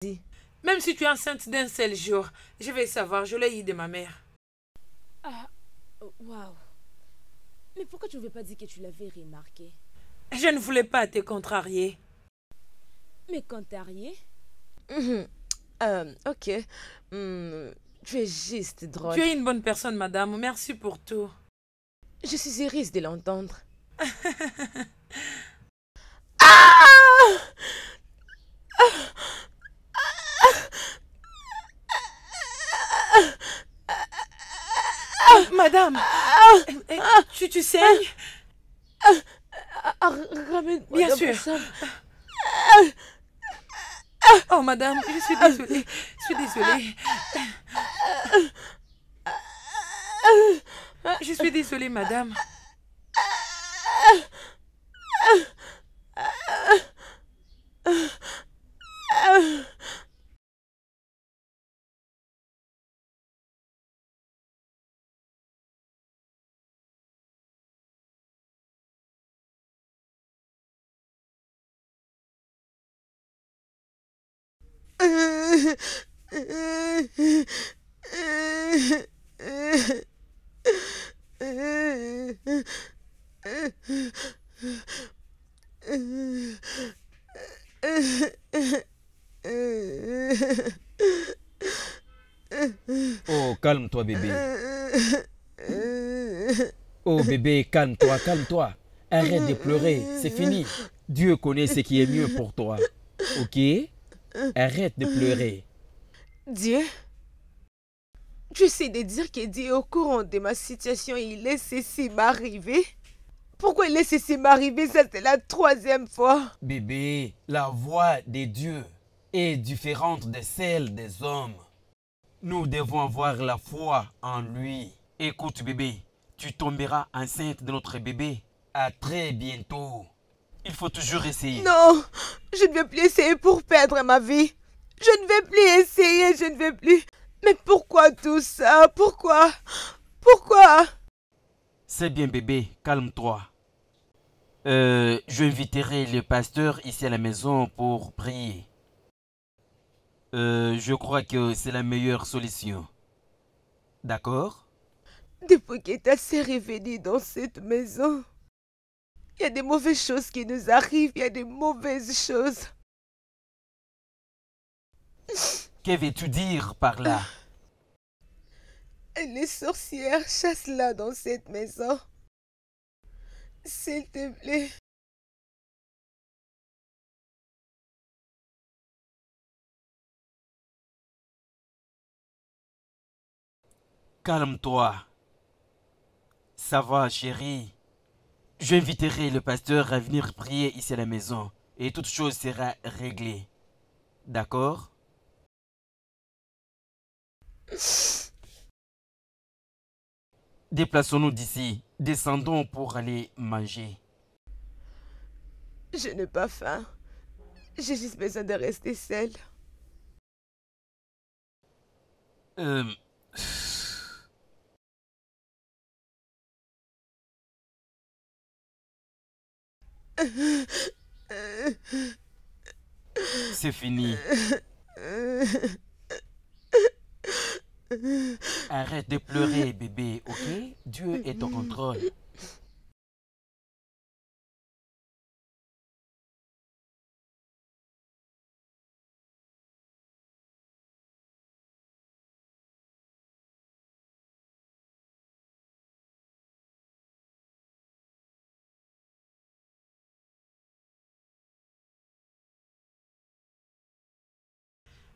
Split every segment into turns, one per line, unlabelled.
Même si tu es enceinte d'un seul jour, je vais savoir, je l'ai eu de ma mère.
Ah, waouh. Mais pourquoi tu ne veux pas dire que tu l'avais remarqué?
Je ne voulais pas te contrarier.
Mais contrarié?
Ok. Tu es juste drôle.
Tu es une bonne personne, madame. Merci pour tout.
Je suis heureuse de l'entendre.
Madame, tu saignes?
Ramène-moi
Bien
dans
sûr.
ma chambre.
Oh, madame, je suis désolée. Je suis désolée. Je suis désolée, madame.
Oh, calme-toi, bébé. Oh, bébé, calme-toi, calme-toi. Arrête de pleurer, c'est fini. Dieu connaît ce qui est mieux pour toi. Ok? Arrête de pleurer.
Dieu? Tu essaies de dire que Dieu est au courant de ma situation et il laisse ceci m'arriver? Pourquoi il laisse ceci m'arriver? Ça, c'est la 3e fois.
Bébé, la voix de Dieu est différente de celle des hommes. Nous devons avoir la foi en lui. Écoute, bébé, tu tomberas enceinte de notre bébé. À très bientôt. Il faut toujours essayer.
Non, je ne vais plus essayer pour perdre ma vie. Je ne vais plus essayer, je ne vais plus. Mais pourquoi tout ça? Pourquoi? Pourquoi?
C'est bien, bébé, calme-toi. J'inviterai le pasteur ici à la maison pour prier. Je crois que c'est la meilleure solution. D'accord?
Depuis que ta sœur est venue dans cette maison, il y a des mauvaises choses qui nous arrivent, il y a des mauvaises choses.
Que veux-tu dire par là?
Les sorcières chassent-la dans cette maison. S'il te plaît.
Calme-toi. Ça va, chérie. J'inviterai le pasteur à venir prier ici à la maison et toute chose sera réglée. D'accord? Déplaçons-nous d'ici. Descendons pour aller manger.
Je n'ai pas faim. J'ai juste besoin de rester seule.
C'est fini. Arrête de pleurer, bébé, ok? Dieu est au contrôle.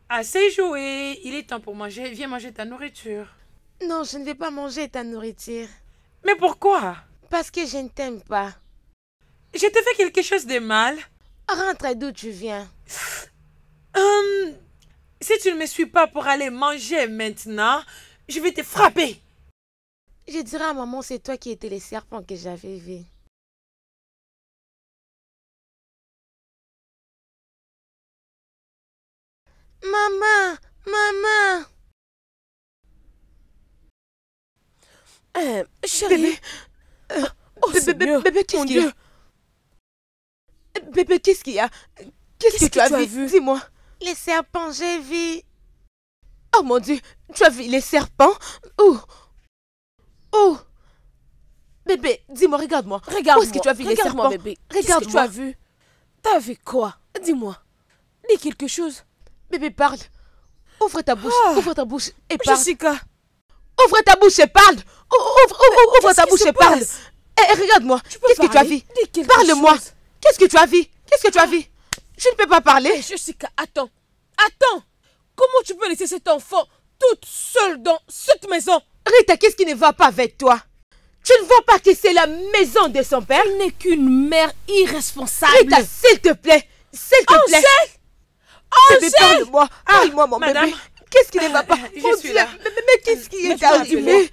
Assez joué. Il est temps pour manger. Viens manger ta nourriture.
Non, je ne vais pas manger ta nourriture.
Mais pourquoi?
Parce que je ne t'aime pas.
Je t'ai fait quelque chose de mal?
Rentre d'où tu viens.
Si tu ne me suis pas pour aller manger maintenant, je vais te frapper.
Je dirai à maman, c'est toi qui étais le serpent que j'avais vu. Maman! Maman!
Chérie.
Bébé,
Oh, Seigneur,
bébé, qu'est-ce
mon
qu'il y a?
Dieu.
Bébé, qu'est-ce qu'il y a? Qu'est-ce que tu as vu? Dis-moi. Les serpents, j'ai vu. Oh mon Dieu, tu as vu les serpents? Où? Où? Bébé, dis-moi, regarde-moi.
Regarde-moi.
Où est-ce que tu as vu les
Regarde-moi,
serpents?
bébé. Qu'est-ce que tu as vu? T'as vu quoi? Dis-moi. Dis quelque chose.
Bébé, parle. Ouvre ta bouche, ouvre ta bouche et parle.
Jessica.
Ouvre ta bouche et parle. Ouvre ta bouche et parle. Eh, regarde-moi. Qu'est-ce que tu as vu? Parle-moi. Qu'est-ce que tu as vu? Qu'est-ce que tu as vu? Je ne peux pas parler.
Jessica, attends. Attends. Comment tu peux laisser cet enfant toute seule dans cette maison?
Rita, qu'est-ce qui ne va pas avec toi? Tu ne vois pas que c'est la maison de son père?
Elle n'est qu'une mère irresponsable.
Rita, s'il te plaît. S'il te plaît. Bébé, parle-moi. Parle-moi, mon
madame.
bébé. Qu'est-ce qui ne va pas?
Je
Mon
suis
Dieu,
là.
mais qu'est-ce qui est
tu peux
arrivé?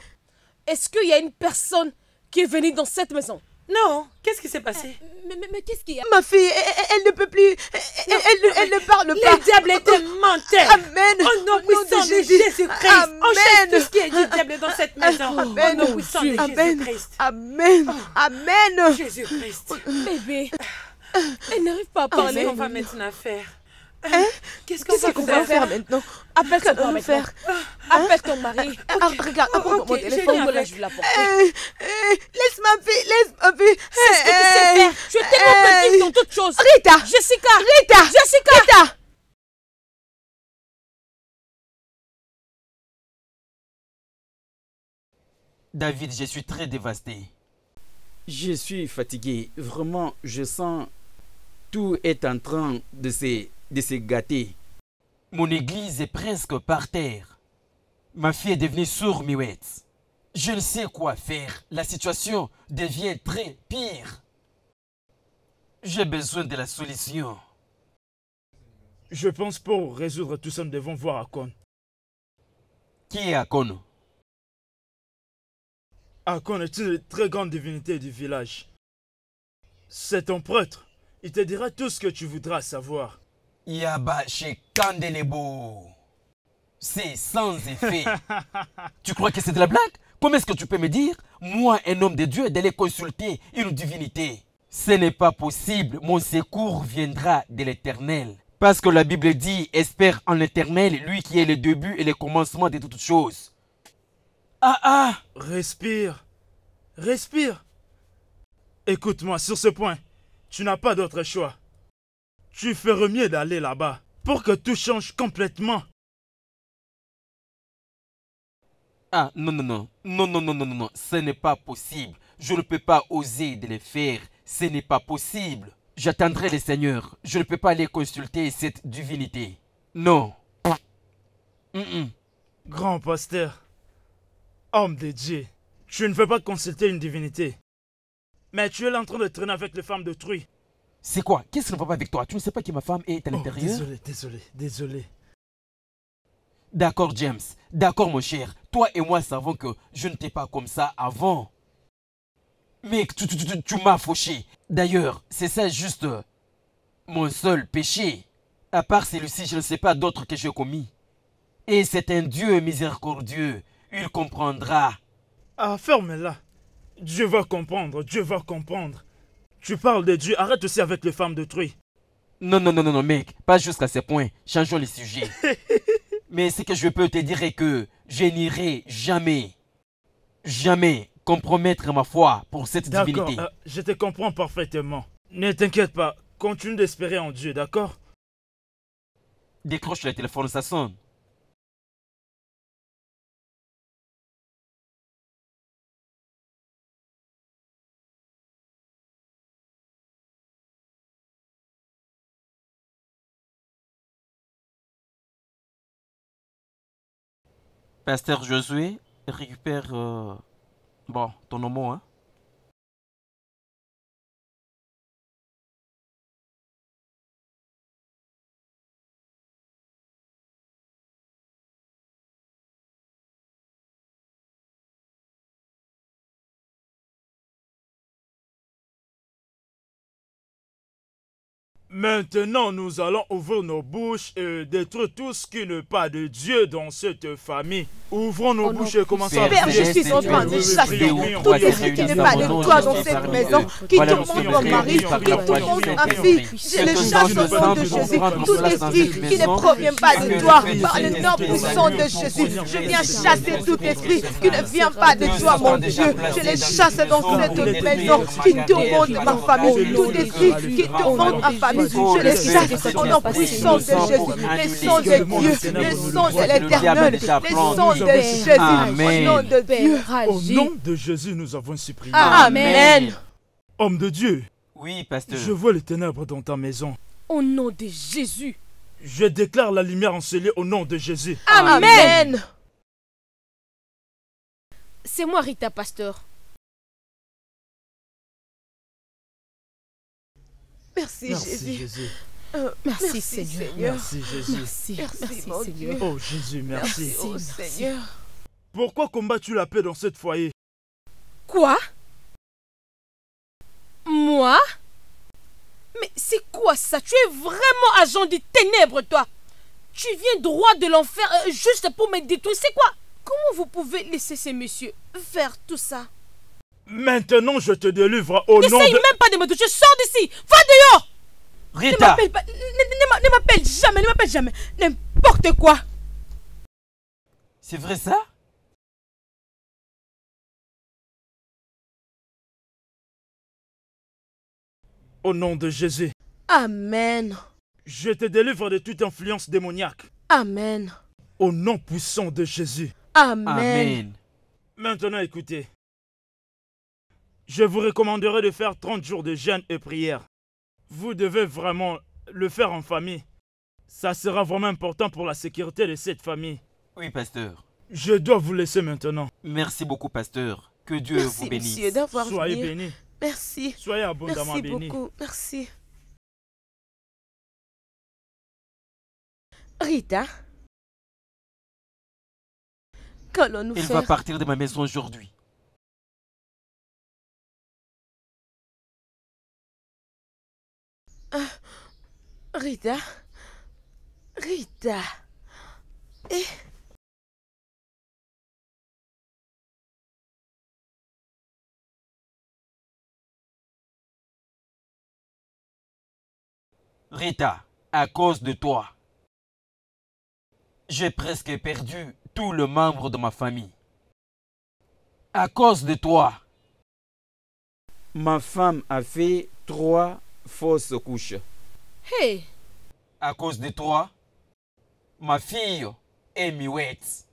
Est-ce qu'il y a une personne qui est venue dans cette maison?
Non, qu'est-ce qui s'est passé?
Mais qu'est-ce qu'il y a?
Ma fille, elle ne peut plus. Elle ne parle pas.
Le diable est un menteur.
Amen.
Au nom puissant de Jésus-Christ. On chasse tout ce qui est du diable dans cette maison.
Amen.
Au nom puissant de
Amen.
Jésus-Christ.
Amen. Amen.
Jésus-Christ.
Bébé, elle n'arrive pas à
Qu'est-ce
parler.
qu'on va maintenant faire? Qu'est-ce
Qu'est-ce qu'on va faire maintenant?
Appelle ton
Qu'allons-nous
mari.
faire?
Appelle ton mari.
Regarde, apporte mon
ok,
téléphone.
je viens
Là, je vais l'apporter.
Laisse ma fille, laisse ma fille.
C'est ce que tu sais faire. Tu es tellement petite dans toutes choses.
Rita.
Jessica.
Rita.
Jessica.
Rita.
David, je suis très dévasté. Je suis fatigué. Vraiment, je sens tout est en train de se gâter. Mon église est presque par terre. Ma fille est devenue sourde-muette. Je ne sais quoi faire. La situation devient très pire. J'ai besoin de la solution.
Je pense pour résoudre tout ça, nous devons voir Akon.
Qui est Akon?
Akon est une très grande divinité du village. C'est ton prêtre. Il te dira tout ce que tu voudras savoir.
Yaba chez Kandelebo. C'est sans effet. Tu crois que c'est de la blague? Comment est-ce que tu peux me dire, moi, un homme de Dieu, d'aller consulter une divinité? Ce n'est pas possible. Mon secours viendra de l'Éternel. Parce que la Bible dit, espère en l'Éternel, lui qui est le début et le commencement de toutes choses.
Respire. Respire. Écoute-moi, sur ce point, tu n'as pas d'autre choix. Tu ferais mieux d'aller là-bas pour que tout change complètement.
Ah, non, ce n'est pas possible. Je ne peux pas oser de le faire. Ce n'est pas possible. J'attendrai le Seigneur. Je ne peux pas aller consulter cette divinité. Non.
Grand pasteur, homme de Dieu, tu ne veux pas consulter une divinité. Mais tu es là en train de traîner avec les femmes d'autrui.
C'est quoi? Qu'est-ce qui ne va pas avec toi? Tu ne sais pas que ma femme est à l'intérieur?
Désolé.
D'accord, James. D'accord, mon cher. Toi et moi savons que je ne t'ai pas comme ça avant. Mais tu m'as fauché. D'ailleurs, c'est ça juste mon seul péché. À part celui-ci, je ne sais pas d'autre que j'ai commis. Et c'est un Dieu miséricordieux. Il comprendra.
Ah, ferme-la. Dieu va comprendre, Dieu va comprendre. Tu parles de Dieu, arrête aussi avec les femmes d'autrui.
Non, mec. Pas jusqu'à ce point. Changeons le sujet. Mais ce que je peux te dire est que je n'irai jamais compromettre ma foi pour cette divinité.
D'accord, je te comprends parfaitement. Ne t'inquiète pas, continue d'espérer en Dieu, d'accord?
Décroche le téléphone, ça sonne. Pasteur Josué, récupère ton homo, hein.
Maintenant, nous allons ouvrir nos bouches et détruire tout ce qui n'est pas de Dieu dans cette famille. Ouvrons nos bouches et commençons à
Père,
prier.
je suis en train de chasser tout esprit qui n'est pas de toi dans cette maison, qui tourmente mon mari, qui tourmente ma fille. Je le chasse au nom de Jésus. Tout esprit qui ne provient pas de toi, par le nom puissant de Jésus, je viens chasser tout esprit qui ne vient pas de toi, mon Dieu. Je le chasse dans cette maison, qui tourmente ma famille. Tout esprit qui tourmente ma famille, je le chasse au nom puissant de Jésus. Le sang de Dieu, le sang de l'Éternel, le sang de Jésus, au nom de Dieu.
Au nom de Jésus, nous avons ainsi prié.
Amen.
Homme de Dieu,
Oui, pasteur.
je vois les ténèbres dans ta maison.
Au nom de Jésus.
Je déclare la lumière encelée au nom de Jésus.
Amen.
C'est moi, Rita, pasteur.
Merci
Merci
Jésus.
Jésus.
Merci, Seigneur.
Merci Jésus.
Merci,
Merci, mon
Seigneur.
Dieu.
Oh Jésus, merci.
Merci, oh Seigneur.
Pourquoi combats-tu la paix dans cette foyer?
Quoi? Moi? Mais c'est quoi ça? Tu es vraiment agent des ténèbres, toi. Tu viens droit de l'enfer juste pour me détruire. C'est quoi? Comment vous pouvez laisser ces messieurs faire tout ça?
Maintenant, je te délivre au nom
N'essaye
de...
même pas de me toucher. Sors d'ici. Va dehors. Ne
Rita,
m'appelle pas. Ne m'appelle jamais. Ne m'appelle jamais. N'importe quoi.
c'est vrai ça?
Au nom de Jésus,
Amen.
je te délivre de toute influence démoniaque.
Amen.
Au nom puissant de Jésus.
Amen.
Amen.
Maintenant, écoutez. Je vous recommanderais de faire 30 jours de jeûne et prière. Vous devez vraiment le faire en famille. Ça sera vraiment important pour la sécurité de cette famille.
Oui, pasteur.
Je dois vous laisser maintenant.
Merci beaucoup, pasteur. Que Dieu
Merci,
vous bénisse.
monsieur, d'avoir
Soyez
venu.
bénis.
Merci.
Soyez abondamment
Merci
bénis.
beaucoup. Merci. Rita, qu'allons-nous
Il
faire?
va partir de ma maison aujourd'hui.
Rita. Rita. Eh,
Rita, à cause de toi, j'ai presque perdu tous les membres de ma famille. À cause de toi,
Ma femme a fait 3 fausses couches.
Hey,
à cause de toi, ma fille est muette.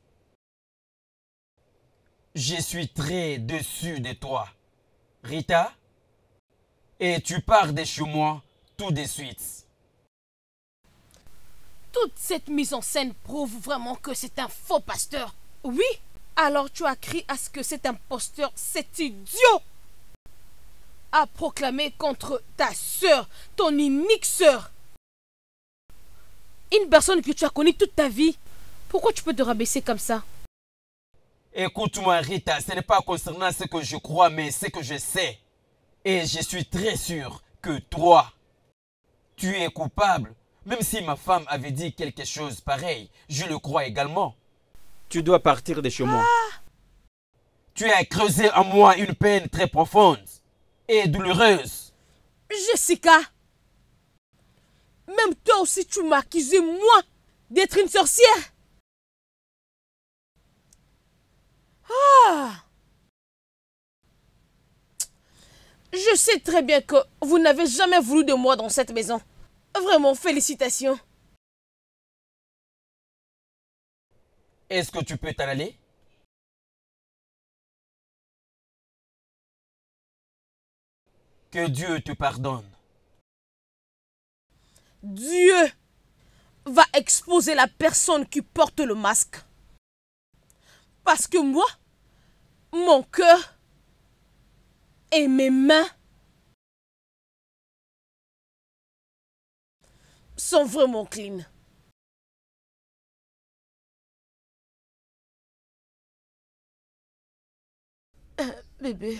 Je suis très déçu de toi, Rita, et tu pars de chez moi tout de suite.
toute cette mise en scène prouve vraiment que c'est un faux pasteur. Oui, alors tu as crié à ce que cet imposteur, cet idiot, a proclamé contre ta sœur, ton unique sœur. Une personne que tu as connue toute ta vie. Pourquoi tu peux te rabaisser comme ça?
Écoute-moi, Rita, ce n'est pas concernant ce que je crois, mais ce que je sais. Et je suis très sûr que toi, tu es coupable. Même si ma femme avait dit quelque chose pareil, je le crois également.
Tu dois partir de chez moi.
Tu as creusé en moi une peine très profonde et douloureuse.
Jessica, même toi aussi tu m'as accusé, moi, d'être une sorcière. Ah! Je sais très bien que vous n'avez jamais voulu de moi dans cette maison. Vraiment, félicitations.
Est-ce que tu peux t'en aller? Que Dieu te pardonne.
Dieu va exposer la personne qui porte le masque. Parce que moi, mon cœur et mes mains sont vraiment clean.
Bébé,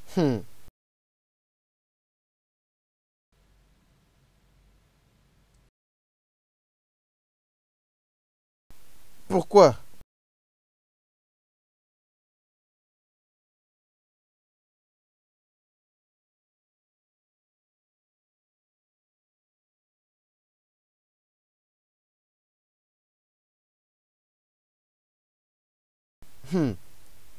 Pourquoi?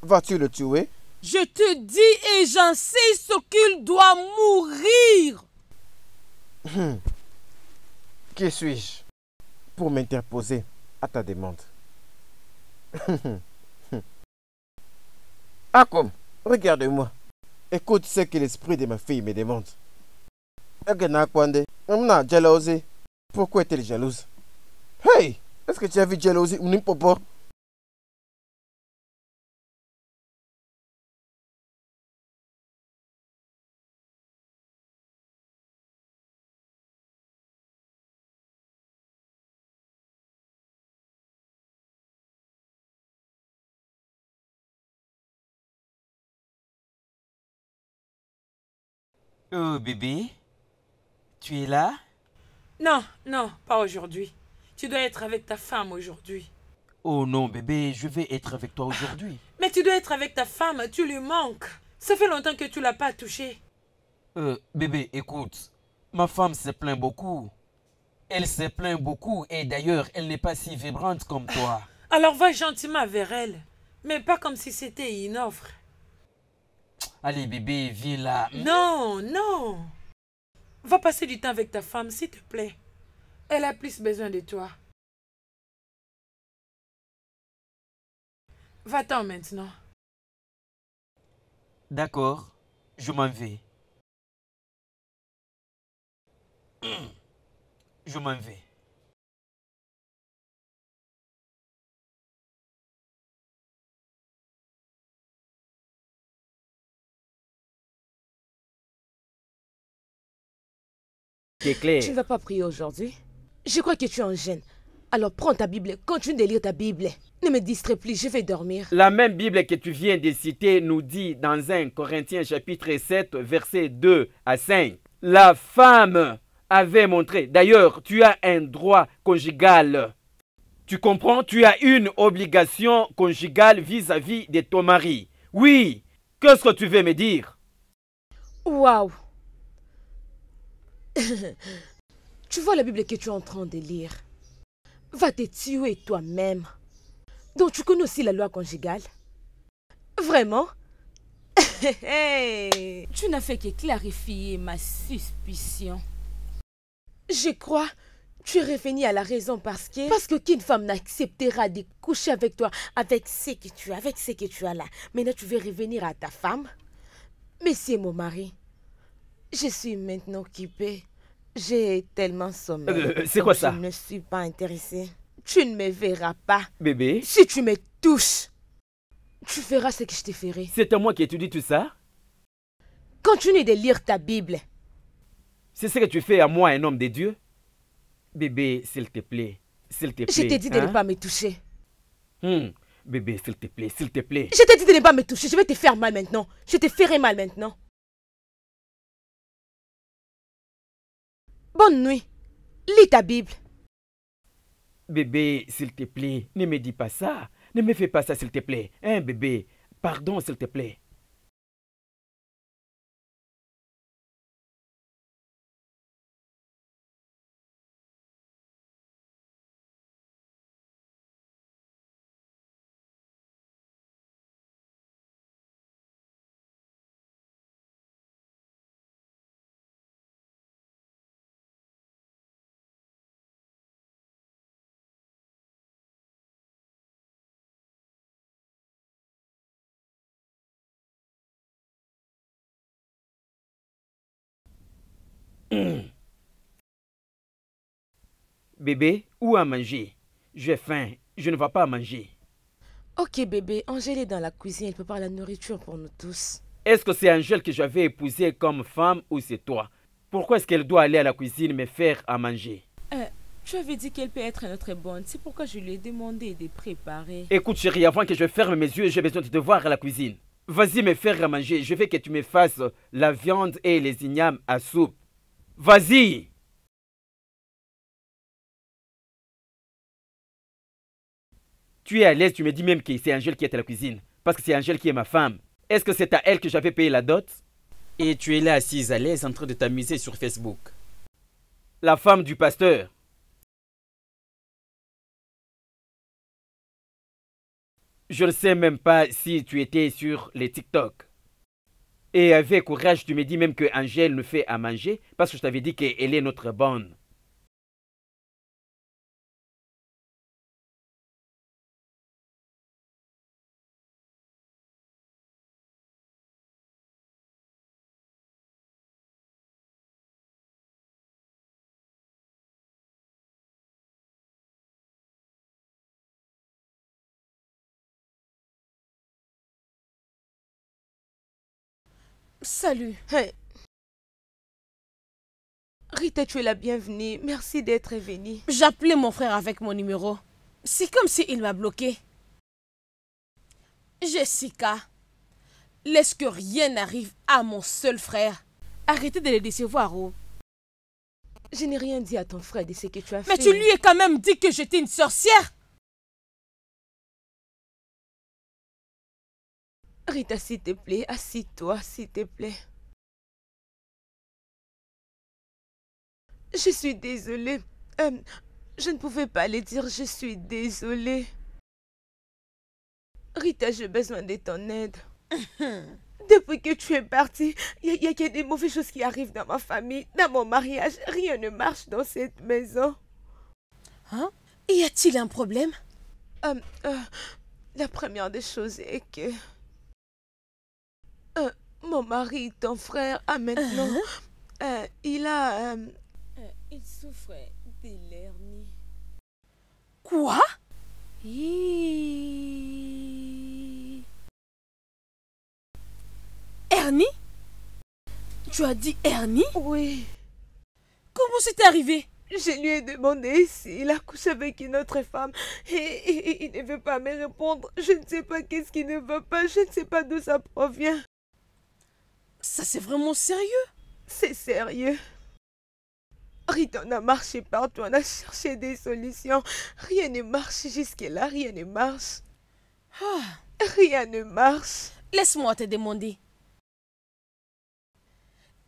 Vas-tu le tuer?
Je te dis et j'insiste qu'il doit mourir.
Qui suis-je pour m'interposer à ta demande? Akom, regarde-moi. Écoute ce que l'esprit de ma fille me demande. Pourquoi est-elle jalouse? Hey! Est-ce que tu as vu jalousie ou n'importe?
Oh bébé, tu es là?
Non, non, pas aujourd'hui. Tu dois être avec ta femme aujourd'hui.
Oh non bébé, je vais être avec toi aujourd'hui.
Mais tu dois être avec ta femme, tu lui manques. Ça fait longtemps que tu l'as pas touchée.
Bébé, écoute, ma femme se plaint beaucoup. Elle se plaint beaucoup et d'ailleurs, elle n'est pas si vibrante comme toi.
Alors va gentiment vers elle, mais pas comme si c'était une offre.
Allez bébé, viens là.
Non, non. Va passer du temps avec ta femme, s'il te plaît. Elle a plus besoin de toi. Va-t'en maintenant.
D'accord, je m'en vais. Je m'en vais.
C'est clair.
Tu ne vas pas prier aujourd'hui? Je crois que tu es en gêne. Alors prends ta Bible, continue de lire ta Bible. Ne me distrais plus, je vais dormir.
La même Bible que tu viens de citer nous dit dans 1 Corinthiens chapitre 7, versets 2 à 5. La femme avait montré. D'ailleurs, tu as un droit conjugal. Tu comprends? Tu as une obligation conjugale vis-à-vis de ton mari. Oui. Qu'est-ce que tu veux me dire?
Waouh! Tu vois la Bible que tu es en train de lire. Va te tuer toi-même. Donc tu connais aussi la loi conjugale? Vraiment?
Tu n'as fait que clarifier ma suspicion.
Je crois tu es revenu à la raison parce qu'une femme n'acceptera de coucher avec toi avec ce que tu as là. Maintenant tu veux revenir à ta femme? Monsieur mon mari, je suis maintenant occupée. J'ai tellement sommeil.
C'est quoi ça?
Je ne suis pas intéressée. Tu ne me verras pas.
Bébé?
Si tu me touches, tu feras ce que je te ferai.
C'est à moi qui étudie tout ça?
Continue de lire ta Bible.
C'est ce que tu fais à moi, un homme de Dieu? Bébé, s'il te plaît. S'il te plaît.
Je t'ai dit de ne pas me toucher.
Bébé, s'il te plaît, s'il te plaît.
Je t'ai dit de ne pas me toucher. Je vais te faire mal maintenant. Je te ferai mal maintenant. Bonne nuit. Lis ta Bible.
Bébé, s'il te plaît, ne me dis pas ça. Ne me fais pas ça, s'il te plaît. Hein, bébé? Pardon, s'il te plaît. Bébé, où à manger? J'ai faim, je ne vais pas manger.
Ok bébé, Angèle est dans la cuisine, elle prépare la nourriture pour nous tous.
Est-ce que c'est Angèle que j'avais épousée comme femme ou c'est toi? Pourquoi est-ce qu'elle doit aller à la cuisine me faire à manger?
Tu avais dit qu'elle peut être notre bonne, c'est pourquoi je lui ai demandé de préparer.
Écoute chérie, avant que je ferme mes yeux, j'ai besoin de te voir à la cuisine. Vas-y me faire à manger. Je veux que tu me fasses la viande et les ignames à soupe. Vas-y. Tu es à l'aise, tu me dis même que c'est Angèle qui est à la cuisine. Parce que c'est Angèle qui est ma femme. Est-ce que c'est à elle que j'avais payé la dot?
Et tu es là assise à l'aise en train de t'amuser sur Facebook.
La femme du pasteur. Je ne sais même pas si tu étais sur les TikTok. Et avec courage, tu me dis même que Angèle nous fait à manger parce que je t'avais dit qu'elle est notre bonne.
Salut.
Hey. Rita, tu es la bienvenue. Merci d'être venue.
J'appelais mon frère avec mon numéro. C'est comme s'il m'a bloqué. Jessica, laisse que rien n'arrive à mon seul frère. Arrêtez de le décevoir, oh.
Je n'ai rien dit à ton frère de ce que tu as fait.
Mais tu lui as quand même dit que j'étais une sorcière.
Rita, s'il te plaît, assis-toi, s'il te plaît. Je suis désolée. Je ne pouvais pas le dire, je suis désolée. Rita, j'ai besoin de ton aide. Depuis que tu es partie, il y a que des mauvaises choses qui arrivent dans ma famille, dans mon mariage. Rien ne marche dans cette maison.
Hein? Y a-t-il un problème?
La première des choses est que... mon mari, ton frère, maintenant... il a... il souffre de l'hernie.
Quoi? Hernie? Tu as dit hernie?
Oui.
Comment c'est arrivé?
Je lui ai demandé s'il a couché avec une autre femme et il ne veut pas me répondre. Je ne sais pas qu'est-ce qui ne va pas, je ne sais pas d'où ça provient.
Ça, c'est vraiment sérieux?
C'est sérieux. Rita, on a marché partout, on a cherché des solutions. Rien ne marche jusque-là, rien ne marche. Rien ne marche.
Laisse-moi te demander.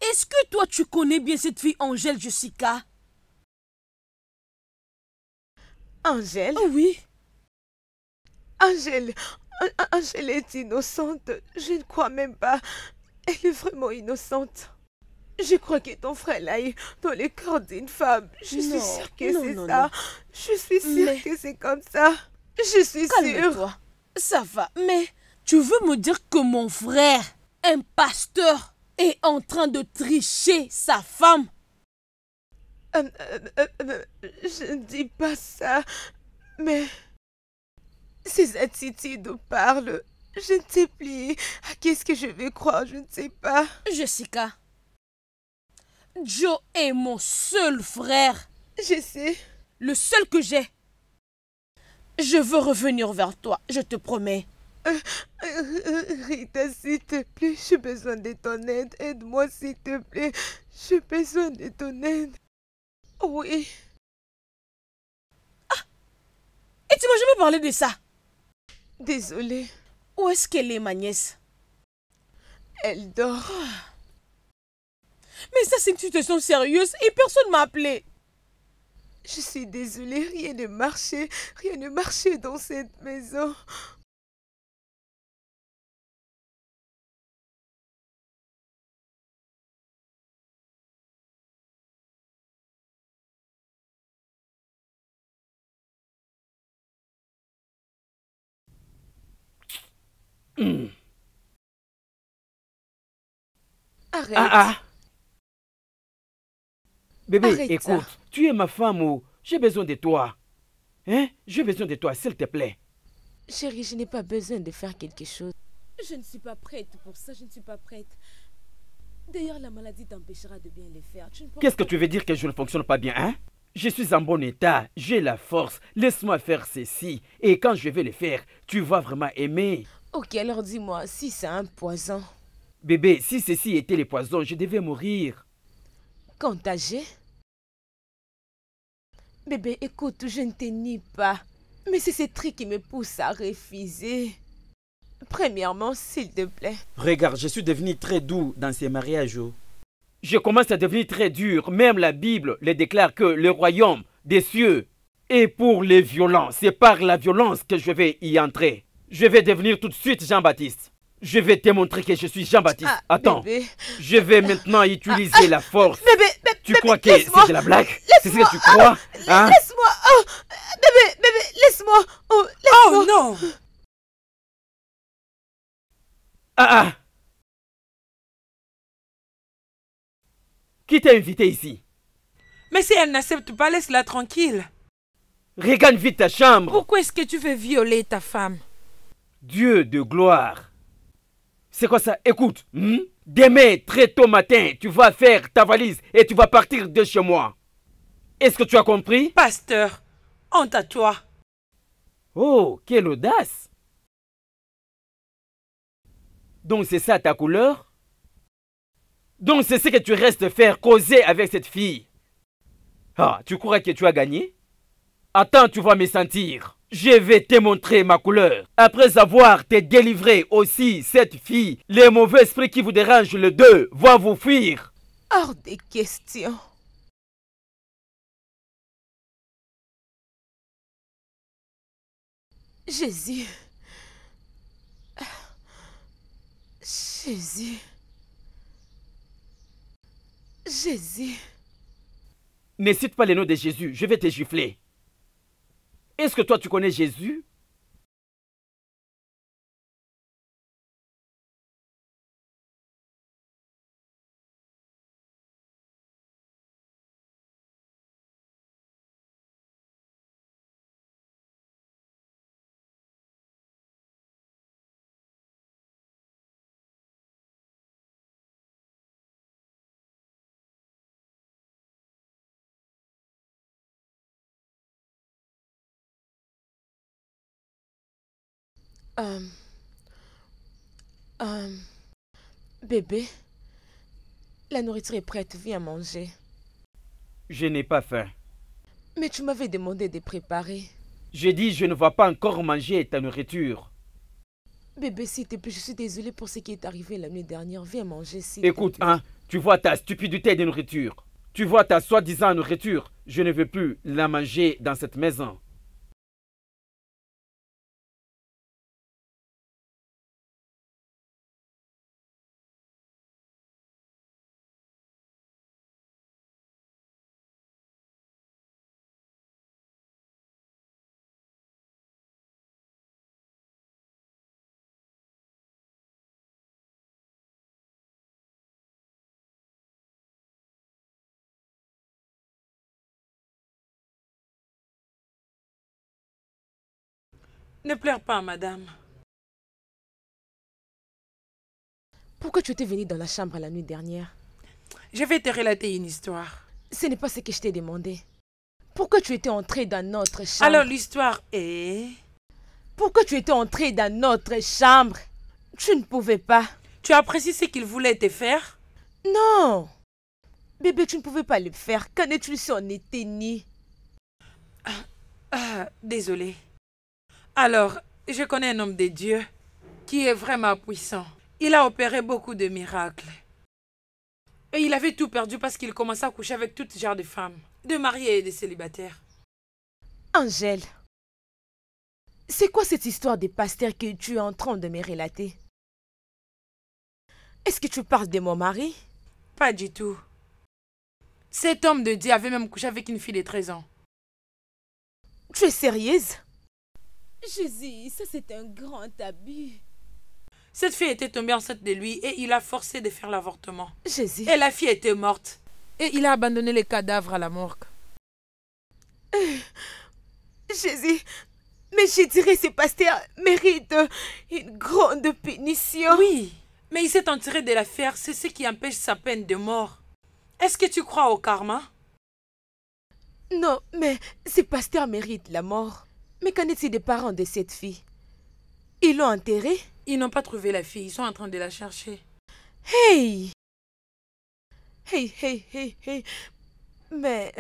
Est-ce que toi, tu connais bien cette fille Angèle Jessica?
Angèle?
Oh oui.
Angèle est innocente. Je ne crois même pas. Elle est vraiment innocente. Je crois que ton frère l'a eu dans le corps d'une femme. Je suis sûre que c'est ça. Je suis sûre que c'est comme ça. Je suis sûre.
Calme-toi. Ça va, mais tu veux me dire que mon frère, un pasteur, est en train de tricher sa femme?
Je ne dis pas ça, mais ses attitudes parlent. Je ne sais plus. À qu'est-ce que je vais croire? Je ne sais pas.
Jessica, Joe est mon seul frère.
Je sais.
Le seul que j'ai. Je veux revenir vers toi, je te promets.
Rita, s'il te plaît, j'ai besoin de ton aide. Aide-moi, s'il te plaît. J'ai besoin de ton aide. Oui.
Ah! Et tu m'as jamais parlé de ça?
Désolée.
Où est-ce qu'elle est, ma nièce?
Elle dort.
Mais ça, c'est une situation sérieuse et personne m'a appelé.
Je suis désolée, rien ne marchait. Rien ne marchait dans cette maison. Arrête.
Bébé,
Arrête
écoute,
ça.
Tu es ma femme ou j'ai besoin de toi. Hein? J'ai besoin de toi, s'il te plaît.
Chérie, je n'ai pas besoin de faire quelque chose.
Je ne suis pas prête pour ça, je ne suis pas prête. D'ailleurs, la maladie t'empêchera de bien les faire.
Qu'est-ce que tu veux dire que je ne fonctionne pas bien, hein? Je suis en bon état, j'ai la force. Laisse-moi faire ceci. Et quand je vais le faire, tu vas vraiment aimer.
Ok, alors dis-moi, si c'est un poison,
Bébé, si ceci était le poison, je devais mourir.
contagieux? Bébé, écoute, je ne te nie pas. Mais c'est ces trucs qui me poussent à refuser. Premièrement, s'il te plaît.
Regarde, je suis devenu très doux dans ces mariages. Je commence à devenir très dur. Même la Bible le déclare que le royaume des cieux est pour les violents. C'est par la violence que je vais y entrer. Je vais devenir tout de suite Jean-Baptiste. Je vais te montrer que je suis Jean-Baptiste. Attends,
bébé.
je vais maintenant utiliser la force.
Bébé,
Tu crois que c'est de la blague? C'est ce que tu crois, hein?
Laisse-moi. Oh, bébé, laisse-moi. Oh, laisse-moi.
Oh non!
Ah! Qui t'a invité ici?
Mais si elle n'accepte pas, laisse-la tranquille.
Regarde vite ta chambre.
Pourquoi est-ce que tu veux violer ta femme?
Dieu de gloire. C'est quoi ça? Écoute, demain, très tôt matin, tu vas faire ta valise et tu vas partir de chez moi. Est-ce que tu as compris?
Pasteur, honte à toi.
Oh, quelle audace! Donc c'est ça ta couleur? Donc c'est ce que tu restes faire, causer avec cette fille. Ah, tu crois que tu as gagné? Attends, tu vas me sentir. Je vais te montrer ma couleur. Après avoir te délivré aussi cette fille, les mauvais esprits qui vous dérangent les deux vont vous fuir.
Hors des questions. Jésus. Jésus. Jésus.
Ne cite pas le nom de Jésus, je vais te gifler. Est-ce que toi tu connais Jésus?
Bébé, la nourriture est prête, viens manger.
Je n'ai pas faim.
Mais tu m'avais demandé de préparer.
J'ai dit je ne vais pas encore manger ta nourriture.
Bébé, s'il te plaît, je suis désolée pour ce qui est arrivé la nuit dernière. Viens manger, s'il
Écoute,
te plaît.
hein, tu vois ta stupidité de nourriture. Tu vois ta soi-disant nourriture. Je ne veux plus la manger dans cette maison.
Ne pleure pas, madame.
Pourquoi tu étais venue dans la chambre la nuit dernière?
Je vais te relater une histoire.
Ce n'est pas ce que je t'ai demandé. Pourquoi tu étais entrée dans notre chambre?
Alors l'histoire est...
Pourquoi tu étais entrée dans notre chambre? Tu ne pouvais pas.
Tu apprécies ce qu'il voulait te faire?
Non. Bébé, tu ne pouvais pas le faire. Qu'en es-tu si on était nés?
Désolé. Alors, je connais un homme de Dieu qui est vraiment puissant. Il a opéré beaucoup de miracles. Et il avait tout perdu parce qu'il commençait à coucher avec tout genre de femmes, de mariés et de célibataires.
Angèle, c'est quoi cette histoire des pasteurs que tu es en train de me relater? Est-ce que tu parles de mon mari?
Pas du tout. Cet homme de Dieu avait même couché avec une fille de 13 ans.
Tu es sérieuse? Jésus, ça c'est un grand abus.
Cette fille était tombée enceinte de lui et il a forcé de faire l'avortement.
Jésus.
Et la fille était morte. Et il a abandonné les cadavres à la morgue.
Jésus, mais je dirais que ces pasteurs méritent une grande punition.
Oui, mais il s'est en tiré de l'affaire, c'est ce qui empêche sa peine de mort. Est-ce que tu crois au karma?
Non, mais ces pasteurs méritent la mort. Mais qu'en est-il des parents de cette fille?
Ils l'ont enterrée?
Ils n'ont pas trouvé la fille, ils sont en train de la chercher.
Hey! Hey! Mais...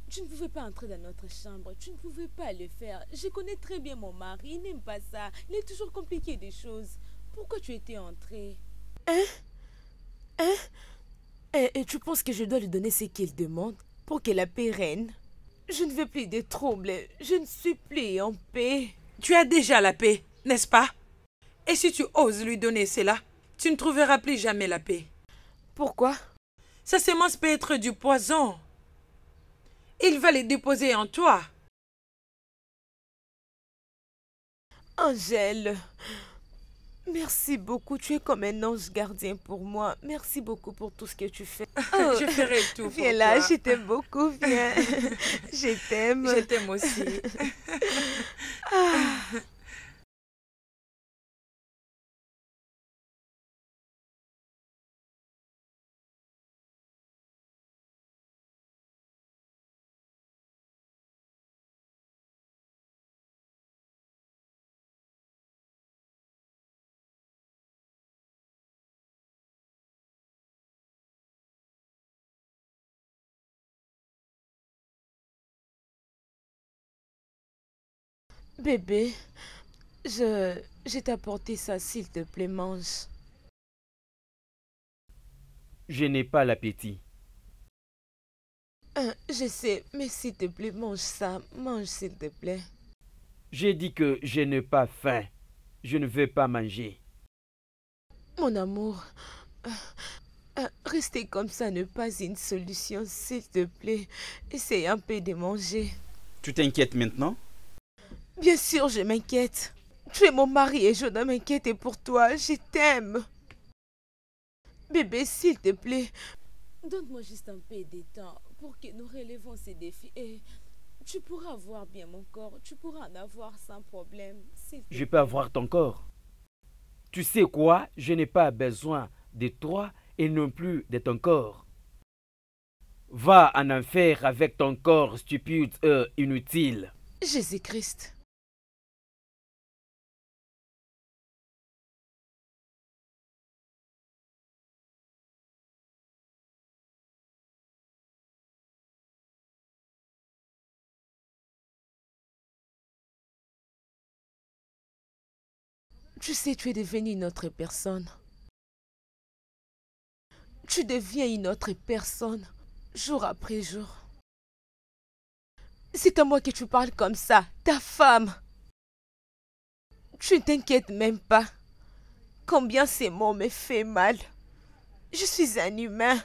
Tu ne pouvais pas entrer dans notre chambre, tu ne pouvais pas le faire. Je connais très bien mon mari, il n'aime pas ça. Il est toujours compliqué des choses. Pourquoi tu étais entrée?
Et tu penses que je dois lui donner ce qu'il demande pour que la paix règne? Je ne veux plus de troubles, je ne suis plus en paix.
Tu as déjà la paix, n'est-ce pas? Et si tu oses lui donner cela, tu ne trouveras plus jamais la paix.
Pourquoi?
Sa sémence peut être du poison. Il va les déposer en toi.
Angèle, merci beaucoup. Tu es comme un ange gardien pour moi. Merci beaucoup pour tout ce que tu fais.
Oh, je ferai tout pour toi.
Viens là, je t'aime beaucoup. Viens. Je t'aime.
Je t'aime aussi.
Bébé, je t'ai apporté ça, s'il te plaît, mange.
Je n'ai pas l'appétit.
Je sais, mais s'il te plaît, mange ça. Mange, s'il te plaît.
J'ai dit que je n'ai pas faim. Je ne veux pas manger.
Mon amour, rester comme ça n'est pas une solution, s'il te plaît. Essaye un peu de manger.
Tu t'inquiètes maintenant?
Bien sûr, je m'inquiète. Tu es mon mari et je dois m'inquiéter pour toi. Je t'aime. Bébé, s'il te plaît.
Donne-moi juste un peu de temps pour que nous relevons ces défis. Et tu pourras avoir bien mon corps. Tu pourras en avoir sans problème.
Je peux avoir ton corps. Tu sais quoi? Je n'ai pas besoin de toi et non plus de ton corps. Va en enfer avec ton corps stupide et inutile.
Jésus-Christ. Tu sais, tu es devenu une autre personne. Tu deviens une autre personne, jour après jour. C'est à moi que tu parles comme ça, ta femme. Tu ne t'inquiètes même pas. Combien ces mots me font mal. Je suis un humain.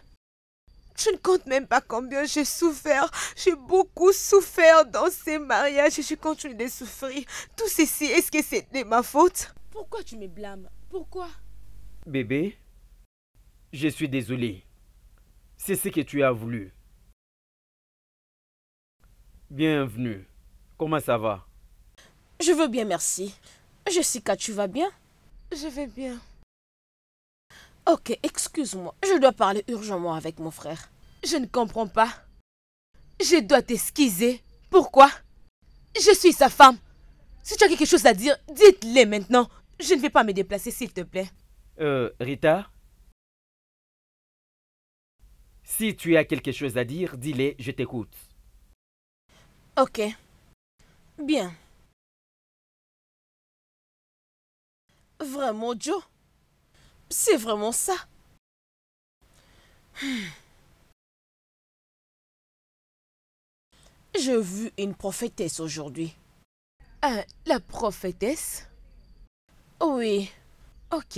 Tu ne comptes même pas combien j'ai souffert. J'ai beaucoup souffert dans ces mariages et je continue de souffrir. Tout ceci, est-ce que c'est de ma faute?
Pourquoi tu me blâmes? Pourquoi?
Bébé, je suis désolé. C'est ce que tu as voulu. Bienvenue. Comment ça va?
Je veux bien, merci. Jessica, tu vas bien?
Je vais bien.
Ok, excuse-moi. Je dois parler urgemment avec mon frère.
Je ne comprends pas. Je dois t'excuser. Pourquoi? Je suis sa femme. Si tu as quelque chose à dire, dites-le maintenant. Je ne vais pas me déplacer, s'il te plaît.
Rita? Si tu as quelque chose à dire, dis-le, je t'écoute.
Ok. Bien. Vraiment, Joe? C'est vraiment ça? J'ai vu une prophétesse aujourd'hui.
La prophétesse?
Oui.
Ok.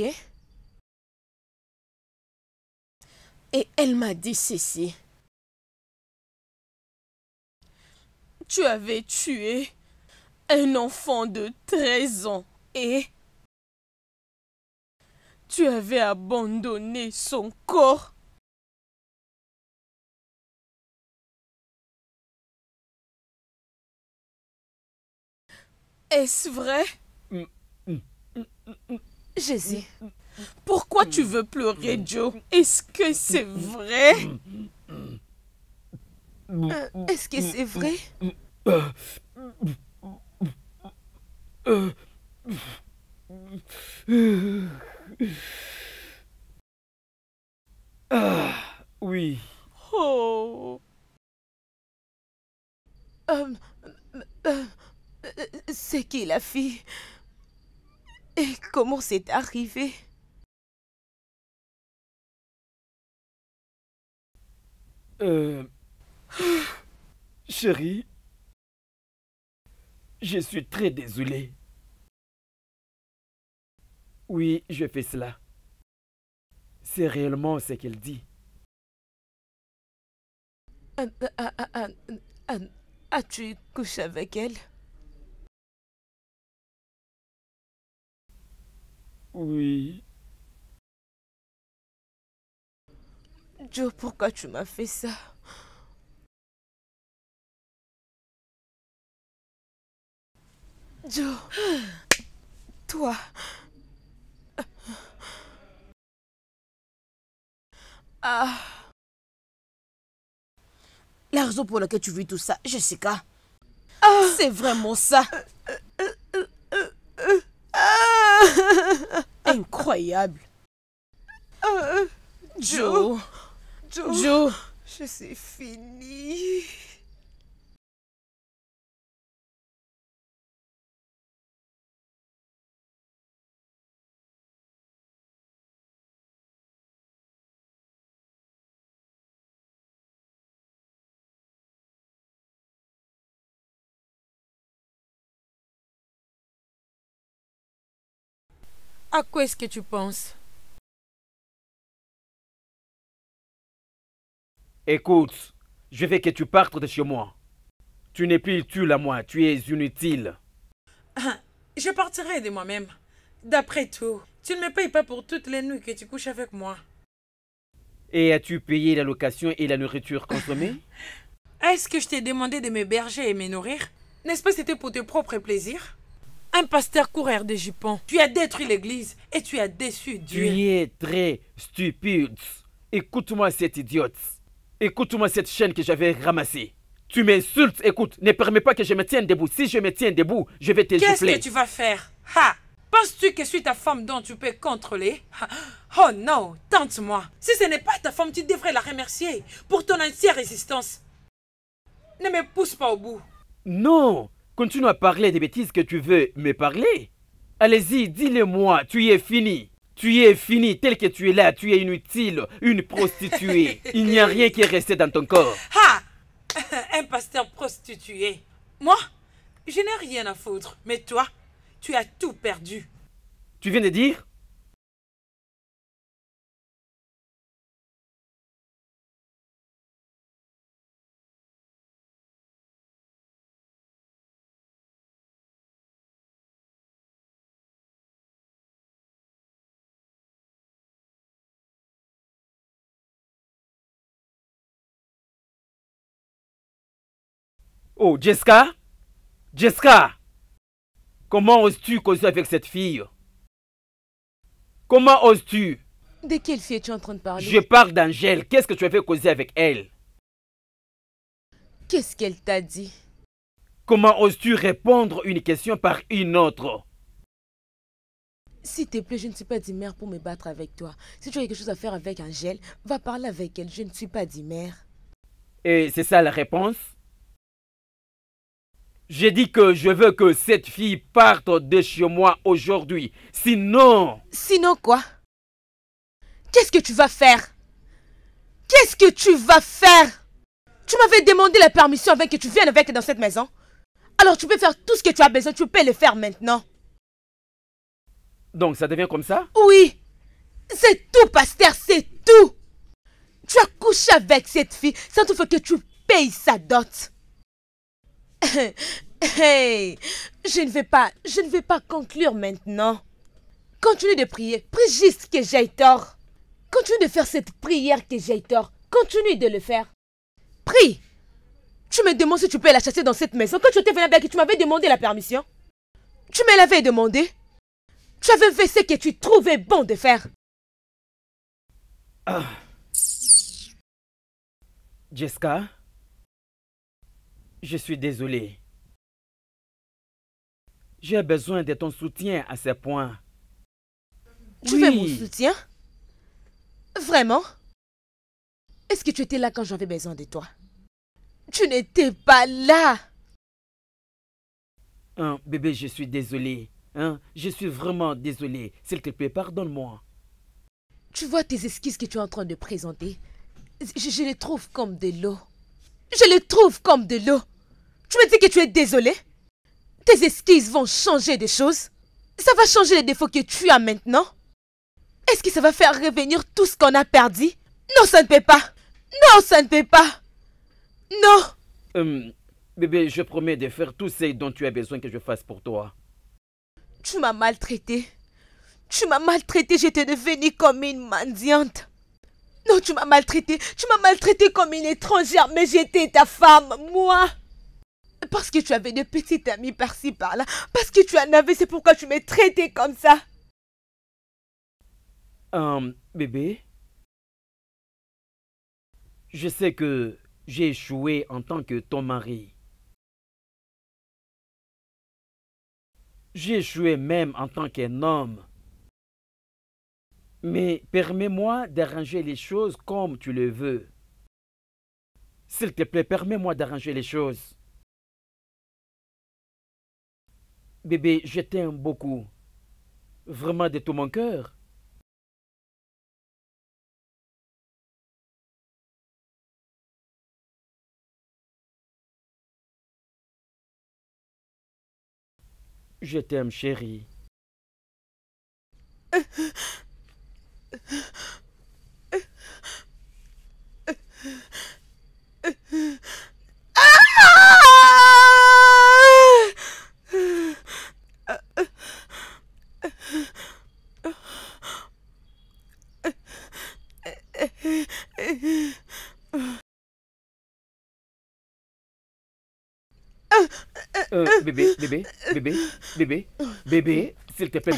Et elle m'a dit ceci. Tu avais tué un enfant de 13 ans et tu avais abandonné son corps. Est-ce vrai?
Jésus.
Pourquoi tu veux pleurer, Joe? Est-ce que c'est vrai?
Est-ce que c'est vrai?
Ah, oui.
Oh. C'est qui la fille? Et comment c'est arrivé?
Chérie, je suis très désolé. Oui, je fais cela. C'est réellement ce qu'elle dit.
As-tu couché avec elle?
Oui.
Joe, pourquoi tu m'as fait ça? Joe, toi... Ah... La raison pour laquelle tu vis tout ça, Jessica, c'est vraiment ça. Incroyable. Joe. Joe.
Je suis fini.
À quoi est-ce que tu penses?
Écoute, je veux que tu partes de chez moi. Tu n'es plus utile à moi, tu es inutile.
Je partirai de moi-même. D'après tout, tu ne me payes pas pour toutes les nuits que tu couches avec moi.
Et as-tu payé la location et la nourriture consommée?
Est-ce que je t'ai demandé de m'héberger et me nourrir? N'est-ce pas c'était pour tes propres plaisirs? Un pasteur coureur de jupons. Tu as détruit l'église et tu as déçu Dieu.
Tu es très stupide. Écoute-moi cette idiote. Écoute-moi cette chaîne que j'avais ramassée. Tu m'insultes. Écoute, ne permets pas que je me tienne debout. Si je me tiens debout, je vais te gifler.
Qu'est-ce que tu vas faire? Ha! Penses-tu que je suis ta femme dont tu peux contrôler? Oh non, tente-moi. Si ce n'est pas ta femme, tu devrais la remercier pour ton entière résistance. Ne me pousse pas au bout.
Non, continue à parler des bêtises que tu veux me parler. Allez-y, dis-le-moi, tu y es fini. Tu es fini, tel que tu es là, tu es inutile, une prostituée. Il n'y a rien qui est resté dans ton corps.
Ha! Un pasteur prostitué. Moi, je n'ai rien à foutre. Mais toi, tu as tout perdu.
Tu viens de dire? Oh, Jessica? Jessica! Comment oses-tu causer avec cette fille? Comment oses-tu?
De quelle fille es-tu en train de parler?
Je parle d'Angèle. Qu'est-ce que tu avais causé avec elle?
Qu'est-ce qu'elle t'a dit?
Comment oses-tu répondre une question par une autre?
S'il te plaît, je ne suis pas d'humeur pour me battre avec toi. Si tu as quelque chose à faire avec Angèle, va parler avec elle. Je ne suis pas d'humeur.
Et c'est ça la réponse? J'ai dit que je veux que cette fille parte de chez moi aujourd'hui. Sinon...
Sinon quoi? Qu'est-ce que tu vas faire? Qu'est-ce que tu vas faire? Tu m'avais demandé la permission avant que tu viennes avec dans cette maison. Alors tu peux faire tout ce que tu as besoin. Tu peux le faire maintenant.
Donc ça devient comme ça?
Oui. C'est tout, pasteur. C'est tout. Tu as couché avec cette fille sans toutefois que tu payes sa dot. Hey, je ne vais pas conclure maintenant. Continue de prier. Prie juste que j'aille tort. Continue de faire cette prière que j'aille tort. Continue de le faire. Prie. Tu me demandes si tu peux la chasser dans cette maison. Quand tu étais venu avec, tu m'avais demandé la permission. Tu me l'avais demandé. Tu avais fait ce que tu trouvais bon de faire.
Ah. Jessica, je suis désolé. J'ai besoin de ton soutien à ce point.
Tu veux mon soutien? Vraiment? Est-ce que tu étais là quand j'avais besoin de toi? Tu n'étais pas là.
Bébé, je suis désolé. Je suis vraiment désolé. S'il te plaît, pardonne-moi.
Tu vois tes excuses que tu es en train de présenter? Je les trouve comme de l'eau. Je les trouve comme de l'eau. Tu me dis que tu es désolé? Tes excuses vont changer des choses? Ça va changer les défauts que tu as maintenant? Est-ce que ça va faire revenir tout ce qu'on a perdu? Non, ça ne peut pas. Non, ça ne peut pas. Non.
Bébé, je promets de faire tout ce dont tu as besoin que je fasse pour toi.
Tu m'as maltraité. Tu m'as maltraité, j'étais devenue comme une mendiante. Non, tu m'as maltraité. Tu m'as maltraité comme une étrangère, mais j'étais ta femme, moi. Parce que tu avais de petites amies par-ci, par-là. Parce que tu en avais, c'est pourquoi tu m'as traité comme ça.
Bébé, je sais que j'ai échoué en tant que ton mari. J'ai échoué même en tant qu'un homme. Mais permets-moi d'arranger les choses comme tu le veux. S'il te plaît, permets-moi d'arranger les choses. Bébé, je t'aime beaucoup. Vraiment de tout mon cœur. Je t'aime, chérie. Bébé, s'il te plaît,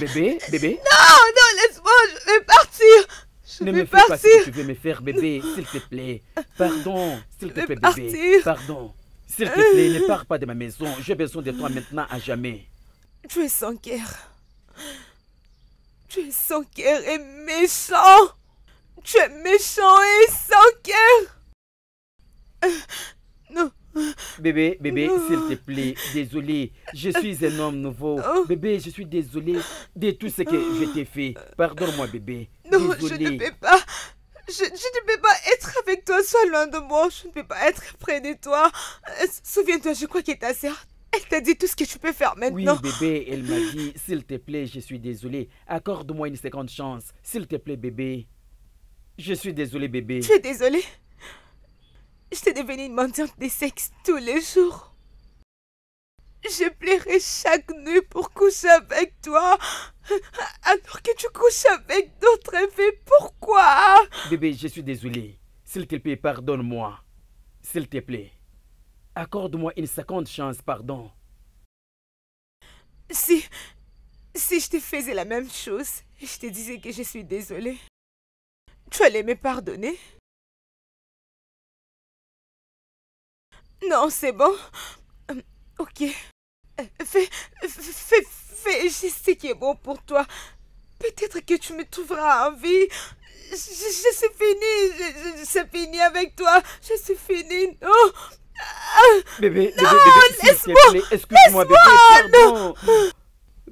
bébé.
Non, laisse-moi, je vais partir.
Ne me fais pas ce que tu veux me faire, bébé, s'il te plaît. Pardon, s'il te plaît, bébé. Pardon. S'il te plaît, ne pars pas de ma maison. J'ai besoin de toi maintenant à jamais.
Tu es sans cœur. Tu es sans cœur et méchant. Tu es méchant et sans cœur. Non.
Bébé, s'il te plaît, désolé, je suis un homme nouveau. Bébé, je suis désolé de tout ce que je t'ai fait. Pardonne-moi, bébé.
Non,
désolé.
je ne peux pas. Je ne peux pas être avec toi, sois loin de moi. Je ne peux pas être près de toi. Souviens-toi, je crois que ta sœur, elle t'a dit tout ce que tu peux faire maintenant.
Oui, bébé, elle m'a dit, s'il te plaît, je suis désolé. Accorde-moi une seconde chance. S'il te plaît, bébé. Je suis désolé, bébé.
Tu es désolé? J'étais devenue une mendiante de sexe tous les jours. Je plairais chaque nuit pour coucher avec toi. Alors que tu couches avec d'autres filles, pourquoi?
Bébé, je suis désolé. S'il te plaît, pardonne-moi. S'il te plaît. Accorde-moi une seconde chance, pardon.
Si je te faisais la même chose et je te disais que je suis désolée, tu allais me pardonner? Non, c'est bon. Ok. Fais juste ce qui est bon pour toi. Peut-être que tu me trouveras en vie. Je suis fini. C'est fini avec toi. Je suis fini. Non.
Bébé,
non,
laisse-moi. Excuse-moi, bébé. Pardon.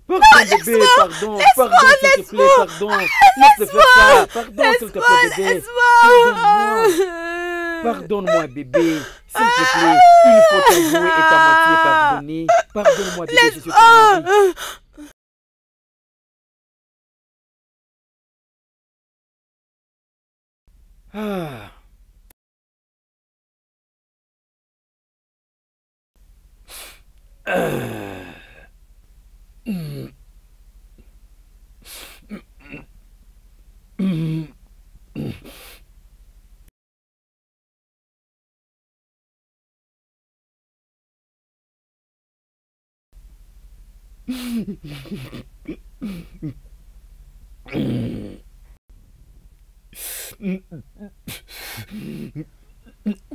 Pardon, bébé. Pardon. Pardon, s'il te plaît. Pardon. Laisse-le faire ça. Pardon, s'il te plaît, bébé. Pardonne-moi, bébé. S'il te plaît, une fois t'avouer et ta moitié pardonnée. Pardonne-moi, bébé, je suis ton mari.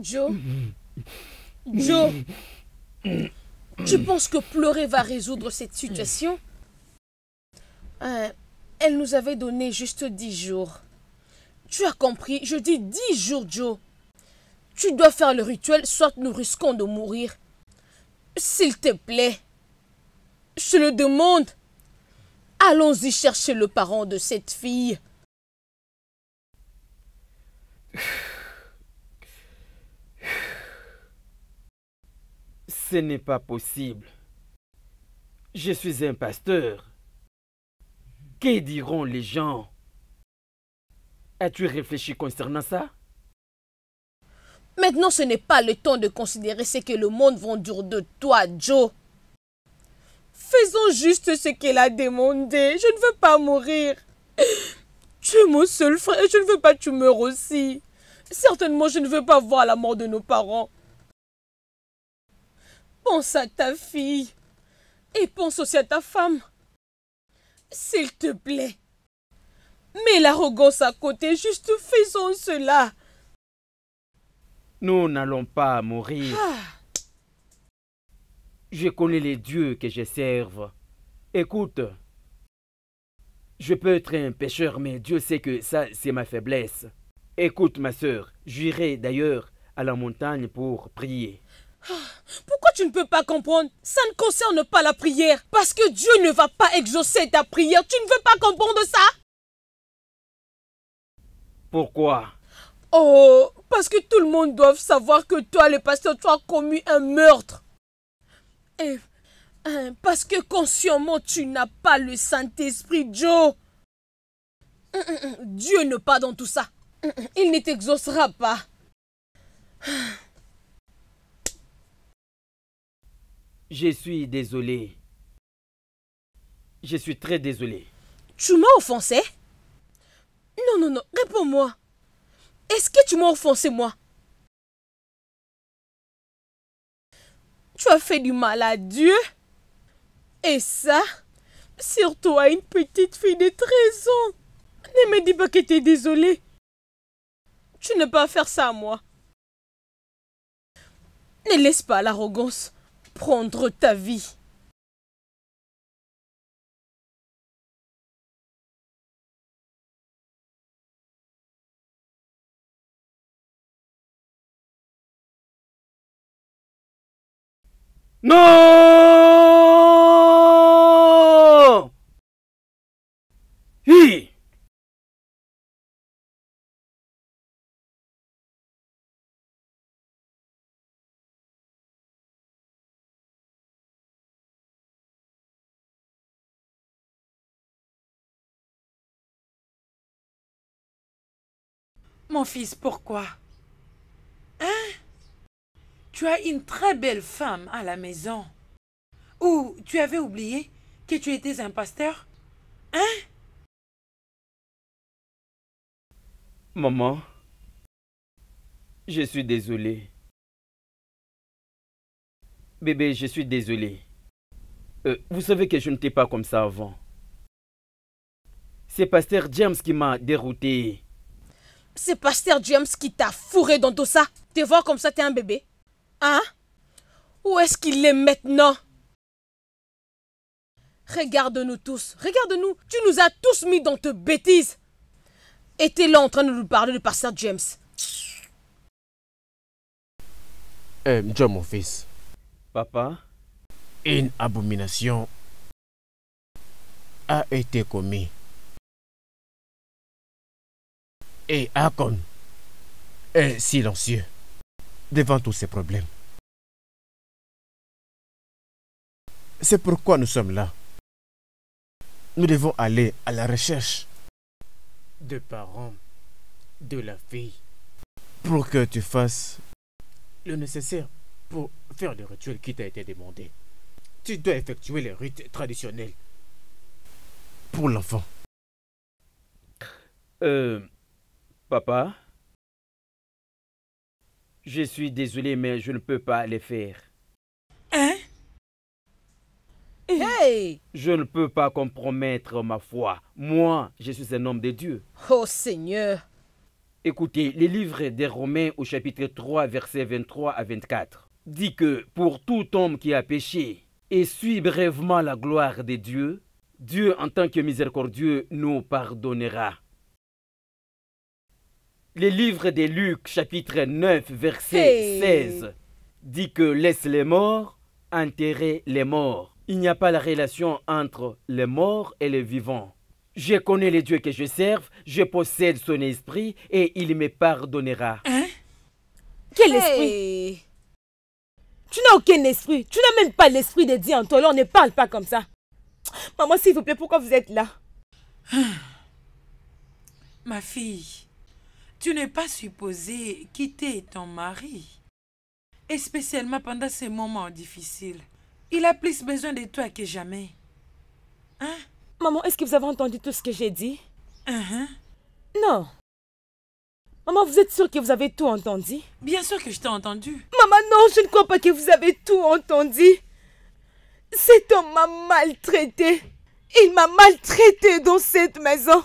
Joe, tu penses que pleurer va résoudre cette situation? Elle nous avait donné juste 10 jours. Tu as compris? Je dis 10 jours, Joe. Tu dois faire le rituel, soit nous risquons de mourir. S'il te plaît. Je te le demande. Allons-y chercher le parent de cette fille.
Ce n'est pas possible. Je suis un pasteur. Que diront les gens? As-tu réfléchi concernant ça?
Maintenant, ce n'est pas le temps de considérer ce que le monde va dire de toi, Joe. Faisons juste ce qu'elle a demandé. Je ne veux pas mourir. Tu es mon seul frère et je ne veux pas que tu meurs aussi. Certainement, je ne veux pas voir la mort de nos parents. Pense à ta fille. Et pense aussi à ta femme. S'il te plaît. Mets l'arrogance à côté. Juste faisons cela.
Nous n'allons pas mourir. Je connais les dieux que je serve. Écoute, je peux être un pécheur, mais Dieu sait que ça, c'est ma faiblesse. Écoute, ma sœur, j'irai d'ailleurs à la montagne pour prier.
Pourquoi tu ne peux pas comprendre? Ça ne concerne pas la prière. Parce que Dieu ne va pas exaucer ta prière. Tu ne veux pas comprendre ça?
Pourquoi?
Oh, parce que tout le monde doit savoir que toi, le pasteur, tu as commis un meurtre. Et parce que consciemment, tu n'as pas le Saint-Esprit, Joe. Dieu ne pardonne tout ça. Il ne t'exaucera pas.
Je suis désolé. Je suis très désolé.
Tu m'as offensé? Non, réponds-moi. Est-ce que tu m'as offensé, moi? Tu as fait du mal à Dieu? Et ça, surtout à une petite fille de 13 ans. Ne me dis pas que tu es désolé. Tu ne peux pas faire ça à moi. Ne laisse pas l'arrogance prendre ta vie.
Non! Hi!
Mon fils, pourquoi? Hein? Tu as une très belle femme à la maison. Ou tu avais oublié que tu étais un pasteur? Hein?
Maman, je suis désolé. Bébé, je suis désolé. Vous savez que je n'étais pas comme ça avant. C'est pasteur James qui m'a dérouté.
C'est pasteur James qui t'a fourré dans tout ça. Te voir comme ça, t'es un bébé. Hein? Où est-ce qu'il est maintenant? Regarde-nous tous. Regarde-nous. Tu nous as tous mis dans tes bêtises. Et t'es là en train de nous parler de pasteur James.
John, mon fils.
Papa?
Une abomination a été commise. Et Akon est silencieux devant tous ces problèmes. C'est pourquoi nous sommes là. Nous devons aller à la recherche des parents de la fille pour que tu fasses le nécessaire pour faire le rituel qui t'a été demandé. Tu dois effectuer les rites traditionnels pour l'enfant.
Papa, je suis désolé, mais je ne peux pas les faire.
Hein?
Hey!
Je ne peux pas compromettre ma foi. Moi, je suis un homme de Dieu.
Oh Seigneur!
Écoutez, le livre des Romains au chapitre 3, versets 23 à 24, dit que pour tout homme qui a péché et suit brièvement la gloire de Dieu, Dieu, en tant que miséricordieux, nous pardonnera. Le livre de Luc, chapitre 9, verset 16, dit que laisse les morts enterrer les morts. Il n'y a pas la relation entre les morts et les vivants. Je connais le Dieu que je serve, je possède son esprit et il me pardonnera.
Hein? Quel esprit? Tu n'as aucun esprit. Tu n'as même pas l'esprit de Dieu en toi. Là, on ne parle pas comme ça. Maman, s'il vous plaît, pourquoi vous êtes là?
Ma fille, tu n'es pas supposée quitter ton mari. Et spécialement pendant ces moments difficiles. Il a plus besoin de toi que jamais. Hein?
Maman, est-ce que vous avez entendu tout ce que j'ai dit? Non. Maman, vous êtes sûre que vous avez tout entendu?
Bien sûr que je t'ai entendu.
Maman, non, je ne crois pas que vous avez tout entendu. Cet homme m'a maltraité. Il m'a maltraité dans cette maison.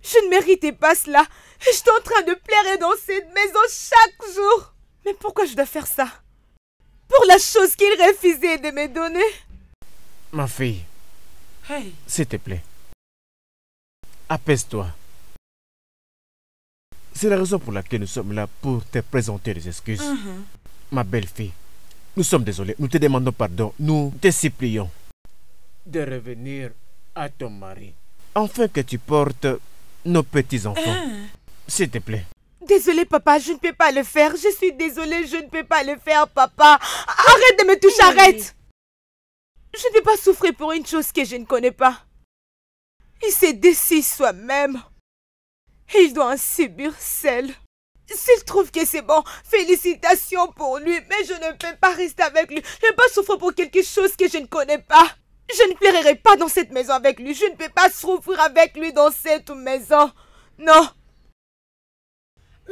Je ne méritais pas cela. J'étais en train de pleurer dans cette maison chaque jour. Mais pourquoi je dois faire ça? Pour la chose qu'il refusait de me donner.
Ma fille,
hey,
s'il te plaît, apaise-toi. C'est la raison pour laquelle nous sommes là, pour te présenter des excuses. Ma belle-fille, nous sommes désolés, nous te demandons pardon, nous te supplions de revenir à ton mari, afin que tu portes nos petits-enfants. S'il te plaît.
Désolée, papa, je ne peux pas le faire. Je suis désolée, je ne peux pas le faire, papa. Arrête de me toucher, arrête. Je ne peux pas souffrir pour une chose que je ne connais pas. Il s'est décidé soi-même. Et il doit en subir seul. S'il trouve que c'est bon, félicitations pour lui. Mais je ne peux pas rester avec lui. Je ne peux pas souffrir pour quelque chose que je ne connais pas. Je ne pleurerai pas dans cette maison avec lui. Je ne peux pas souffrir avec lui dans cette maison. Non.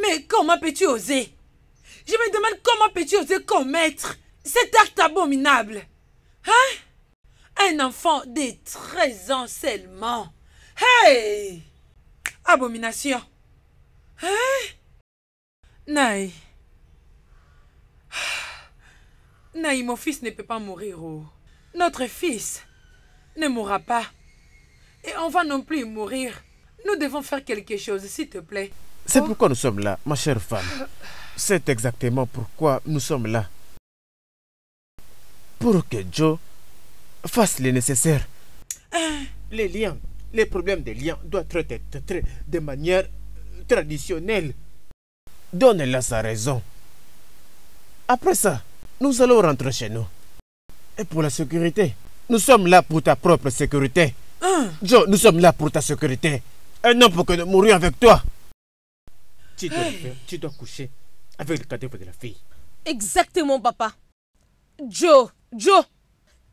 Mais comment peux-tu oser? Je me demande comment peux-tu oser commettre cet acte abominable? Hein? Un enfant de 13 ans seulement. Hey! Abomination. Hein? Naï. Naï, mon fils ne peut pas mourir. Oh. Notre fils ne mourra pas. Et on va non plus mourir. Nous devons faire quelque chose, s'il te plaît.
C'est pourquoi nous sommes là, ma chère femme. C'est exactement pourquoi nous sommes là. Pour que Joe fasse le nécessaire. Les liens, les problèmes des liens doivent être traités de manière traditionnelle. Donne-la sa raison. Après ça, nous allons rentrer chez nous. Et pour la sécurité, nous sommes là pour ta propre sécurité. Joe, nous sommes là pour ta sécurité. Et non pour que nous mourions avec toi. Tu dois le faire, tu dois coucher avec le cadavre de la fille.
Exactement, papa. Joe,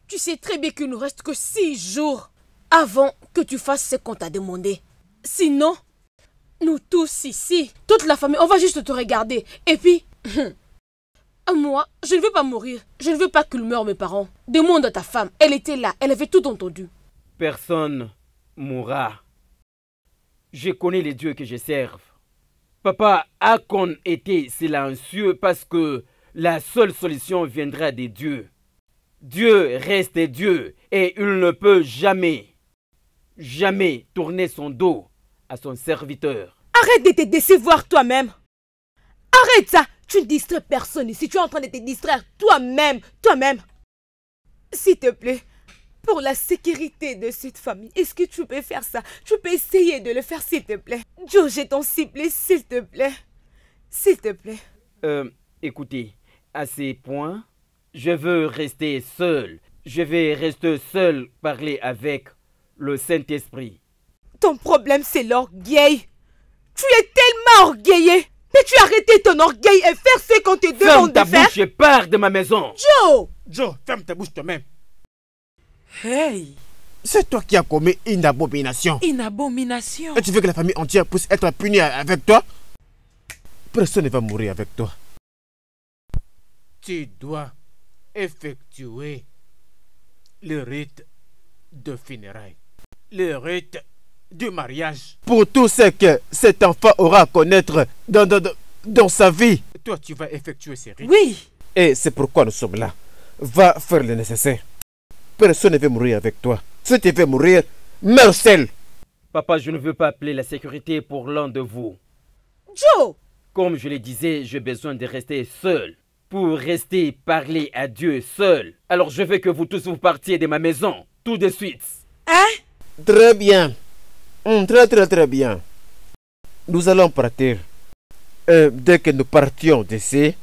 tu sais très bien qu'il ne nous reste que 6 jours avant que tu fasses ce qu'on t'a demandé. Sinon, nous tous ici, toute la famille, on va juste te regarder. Et puis, moi, je ne veux pas mourir. Je ne veux pas qu'ils meurent, mes parents. Demande à ta femme, elle était là, elle avait tout entendu.
Personne mourra. Je connais les dieux que je serve. Papa Akon était silencieux parce que la seule solution viendra des dieux. Dieu reste Dieu et il ne peut jamais tourner son dos à son serviteur.
Arrête de te décevoir toi-même. Arrête ça. Tu ne distrais personne ici. Tu es en train de te distraire toi-même. S'il te plaît, pour la sécurité de cette famille, est-ce que tu peux faire ça? Tu peux essayer de le faire, s'il te plaît. Joe, je t'en supplie, s'il te plaît. S'il te plaît.
Écoutez, à ces points, je veux rester seul. Je vais rester seul parler avec le Saint-Esprit.
Ton problème, c'est l'orgueil. Tu es tellement orgueilleux. Peux-tu arrêter ton orgueil et faire ce qu'on te demande de faire?
Ferme ta bouche et pars de ma maison.
Joe,
ferme ta bouche toi-même.
Hey!
C'est toi qui as commis une abomination.
Une abomination?
Et tu veux que la famille entière puisse être punie avec toi? Personne ne va mourir avec toi. Tu dois effectuer le rite de funérailles. Le rite du mariage. Pour tout ce que cet enfant aura à connaître dans sa vie. Toi, tu vas effectuer ces rites.
Oui.
Et c'est pourquoi nous sommes là. Va faire le nécessaire. Personne ne veut mourir avec toi. Si tu veux mourir, meurs seul.
Papa, je ne veux pas appeler la sécurité pour l'un de vous.
Joe!
Comme je le disais, j'ai besoin de rester seul. Pour rester parler à Dieu seul. Alors je veux que vous tous vous partiez de ma maison. Tout de suite.
Hein?
Très bien. Très bien. Nous allons partir. Dès que nous partions d'ici,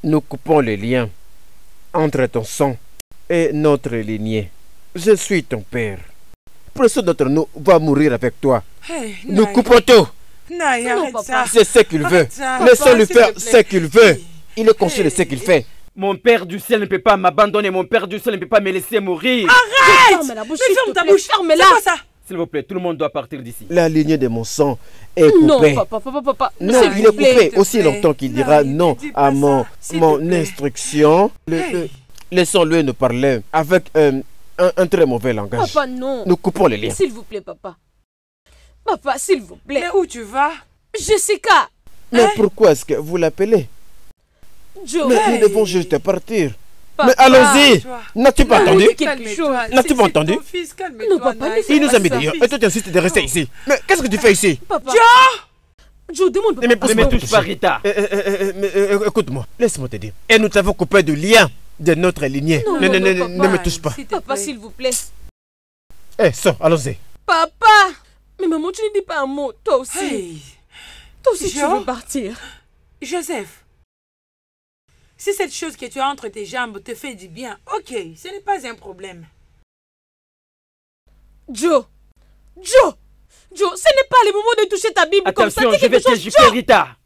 nous coupons les liens entre ton sang et notre lignée. Je suis ton père. Personne d'entre nous va mourir avec toi.
Hey,
Nous
Naï.
coupons tout.
Naï,
Non,
arrête
papa.
ça.
C'est ce qu'il veut.
Arrête ça.
Laissons-lui
Papa,
faire
s'il te
ce
plaît.
qu'il veut. Il est conscient de ce qu'il fait.
Mon Père du ciel ne peut pas m'abandonner. Mon Père du ciel ne peut pas me laisser mourir.
Ferme la bouche,
Mais
s'il
ferme
te
ta
plaît.
bouche.
Ferme-la.
C'est quoi ça?
S'il vous plaît, tout le monde doit partir d'ici.
La lignée de mon sang est
Non,
coupée.
papa.
Non,
s'il
il
vous
est
plaît.
coupé
te
aussi
plaît.
longtemps qu'il dira
Non,
non
dis pas
à mon
ça, s'il te plaît.
instruction.
Hey.
Laissons-le nous parler avec un très mauvais langage.
Papa, non.
Nous coupons les liens.
S'il vous plaît, papa. Papa, s'il vous plaît.
Mais où tu vas?
Jessica.
Mais pourquoi est-ce que vous l'appelez?
Joe.
Mais nous
Hey.
devons juste partir.
Papa.
Mais allons-y.
Toi.
N'as-tu pas
Non,
entendu?
quelque
Calme-toi.
chose.
N'as-tu pas
C'est
entendu?
ton fils, calme-toi,
Non, papa,
Naï.
laissez
Il nous a
pas
mis
ça.
d'ailleurs. Et toi tu insistes de rester ici. Mais qu'est-ce que tu fais ici?
Papa. Joe, demande
Mais
papa.
Ne me touche pas, Rita.
Écoute-moi, laisse-moi te dire. Et nous t'avons coupé du lien de notre lignée.
Non,
Ne
papa.
me touche pas.
S'il te
Papa,
plaît.
s'il vous plaît.
Sors, allons-y.
Papa. Mais maman, tu ne dis pas un mot. Toi aussi.
Hey,
Toi aussi, tu
Joe.
veux partir.
Joseph, si cette chose que tu as entre tes jambes te fait du bien, ok, ce n'est pas un problème.
Joe, ce n'est pas le moment de toucher ta Bible comme ça.
Attention,
Dis
je vais
quelque chose,
t'éjecter,
Joe.
Rita.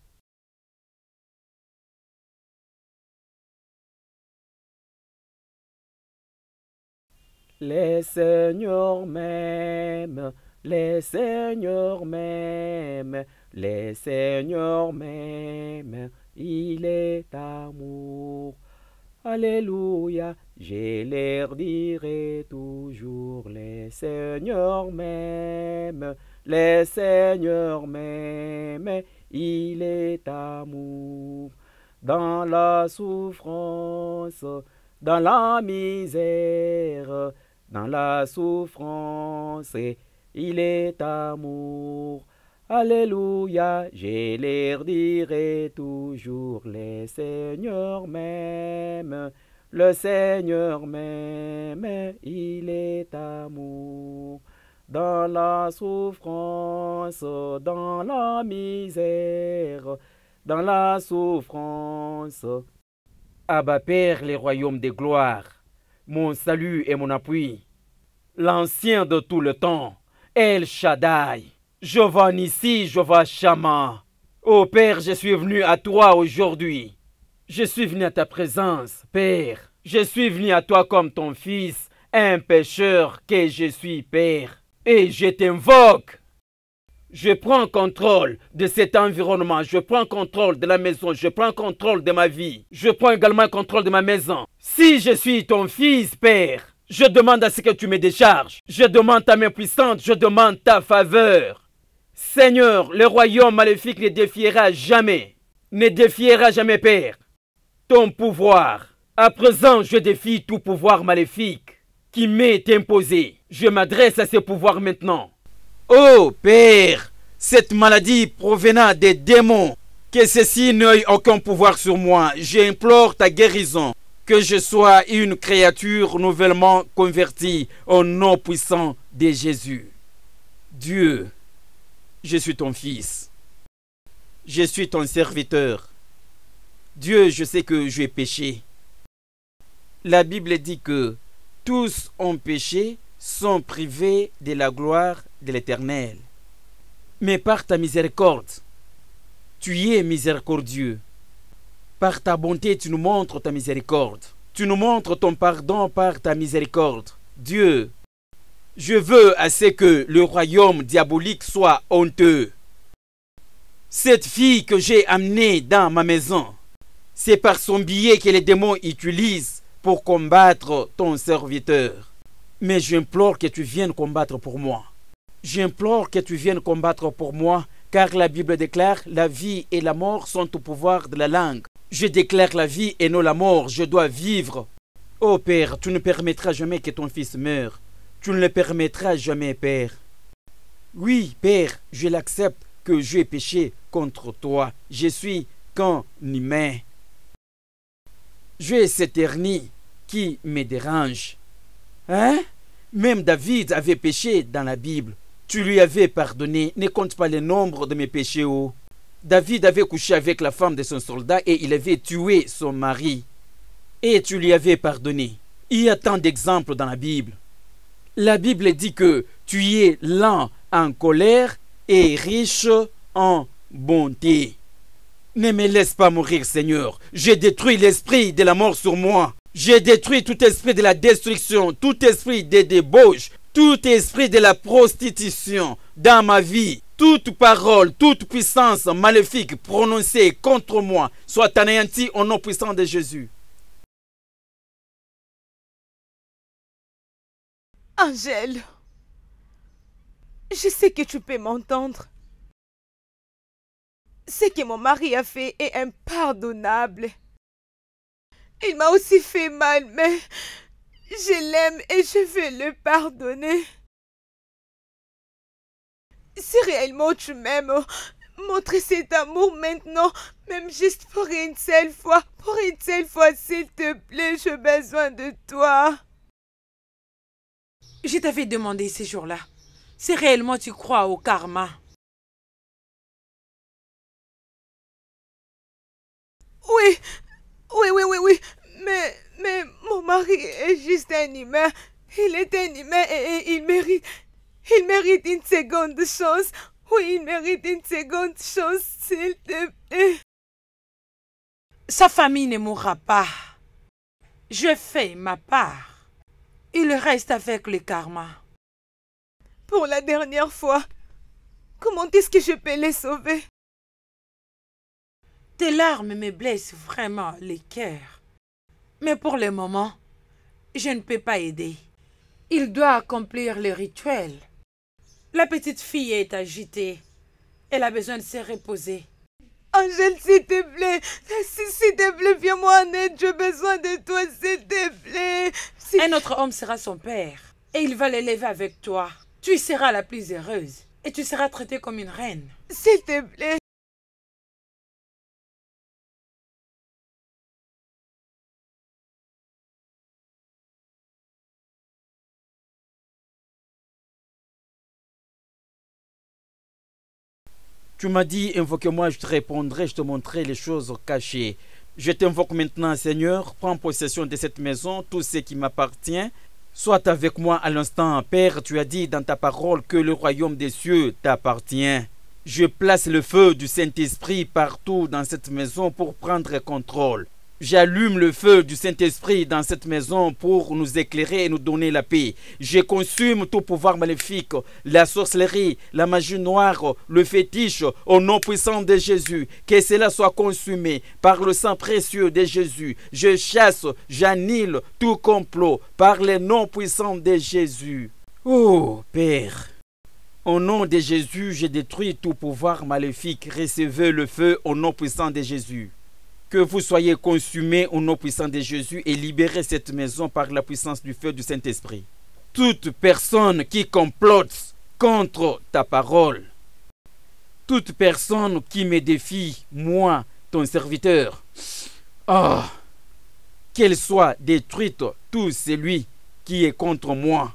Les seigneurs m'aiment, les seigneurs m'aiment, les seigneurs m'aiment, il est amour. Alléluia, je leur dirai toujours, les seigneurs m'aiment, les seigneurs m'aiment, il est amour. Dans la souffrance, dans la misère, dans la souffrance, il est amour. Alléluia, je leur dirai toujours, les seigneurs m'aiment, le Seigneur m'aime, il est amour. Dans la souffrance, dans la misère, dans la souffrance. Abba Père, les royaumes de gloire, mon salut et mon appui, l'ancien de tout le temps, El Shaddai, Jehovah Nissi, Jehovah Shammah. Ô Père, je suis venu à toi aujourd'hui. Je suis venu à ta présence, Père. Je suis venu à toi comme ton fils, un pécheur que je suis, Père. Et je t'invoque. Je prends contrôle de cet environnement, je prends contrôle de la maison, je prends contrôle de ma vie. Je prends également contrôle de ma maison. Si je suis ton fils, Père, je demande à ce que tu me décharges. Je demande ta main puissante, je demande ta faveur. Seigneur, le royaume maléfique ne défiera jamais. Ne défiera jamais, Père, ton pouvoir. À présent, je défie tout pouvoir maléfique qui m'est imposé. Je m'adresse à ce pouvoir maintenant. Oh Père, cette maladie provenant des démons, que ceci n'ait aucun pouvoir sur moi, j'implore ta guérison, que je sois une créature nouvellement convertie au nom puissant de Jésus. Dieu, je suis ton fils, je suis ton serviteur. Dieu, je sais que j'ai péché. La Bible dit que tous ont péché, sont privés de la gloire de l'Éternel. Mais par ta miséricorde, tu es miséricordieux. Par ta bonté, tu nous montres ta miséricorde. Tu nous montres ton pardon par ta miséricorde. Dieu, je veux à ce que le royaume diabolique soit honteux. Cette fille que j'ai amenée dans ma maison, c'est par son billet que les démons utilisent pour combattre ton serviteur. Mais j'implore que tu viennes combattre pour moi. J'implore que tu viennes combattre pour moi, car la Bible déclare la vie et la mort sont au pouvoir de la langue. Je déclare la vie et non la mort, je dois vivre. Oh Père, tu ne permettras jamais que ton fils meure. Tu ne le permettras jamais, Père. Oui, Père, je l'accepte que j'ai péché contre toi. Je suis qu'un humain. J'ai cette hernie qui me dérange. Hein? Même David avait péché dans la Bible. Tu lui avais pardonné. Ne compte pas le nombre de mes péchés. Oh. David avait couché avec la femme de son soldat et il avait tué son mari. Et tu lui avais pardonné. Il y a tant d'exemples dans la Bible. La Bible dit que tu es lent en colère et riche en bonté. Ne me laisse pas mourir, Seigneur. J'ai détruit l'esprit de la mort sur moi. J'ai détruit tout esprit de la destruction, tout esprit de débauche, tout esprit de la prostitution dans ma vie. Toute parole, toute puissance maléfique prononcée contre moi soit anéantie au nom puissant de Jésus.
Angèle, je sais que tu peux m'entendre. Ce que mon mari a fait est impardonnable. Il m'a aussi fait mal, mais je l'aime et je vais le pardonner. Si réellement tu m'aimes, montre cet amour maintenant, même juste pour une seule fois. Pour une seule fois, s'il te plaît, j'ai besoin de toi.
Je t'avais demandé ces jours-là, si réellement tu crois au karma.
Oui, mais mon mari est juste un humain. Il est un humain et il mérite une seconde chance. Oui, il mérite une seconde chance, s'il te plaît.
Sa famille ne mourra pas. Je fais ma part. Il reste avec le karma.
Pour la dernière fois, comment est-ce que je peux les sauver?
Tes larmes me blessent vraiment le cœur. Mais pour le moment, je ne peux pas aider. Il doit accomplir le rituel. La petite fille est agitée. Elle a besoin de se reposer.
Angèle, s'il te plaît, viens-moi en aide, j'ai besoin de toi, s'il te plaît.
Un autre homme sera son père et il va l'élever avec toi. Tu seras la plus heureuse et tu seras traitée comme une reine.
S'il te plaît.
Tu m'as dit, invoque-moi, je te répondrai, je te montrerai les choses cachées. Je t'invoque maintenant, Seigneur, prends possession de cette maison, tout ce qui m'appartient. Sois avec moi à l'instant, Père, tu as dit dans ta parole que le royaume des cieux t'appartient. Je place le feu du Saint-Esprit partout dans cette maison pour prendre contrôle. J'allume le feu du Saint-Esprit dans cette maison pour nous éclairer et nous donner la paix. Je consume tout pouvoir maléfique, la sorcellerie, la magie noire, le fétiche, au nom puissant de Jésus. Que cela soit consumé par le sang précieux de Jésus. Je chasse, j'annule tout complot par le nom puissant de Jésus. Oh, Père, au nom de Jésus, je détruis tout pouvoir maléfique. Recevez le feu au nom puissant de Jésus. Que vous soyez consumés au nom puissant de Jésus et libérez cette maison par la puissance du feu du Saint-Esprit. Toute personne qui complote contre ta parole, toute personne qui me défie, moi, ton serviteur, qu'elle soit détruite, tout celui qui est contre moi.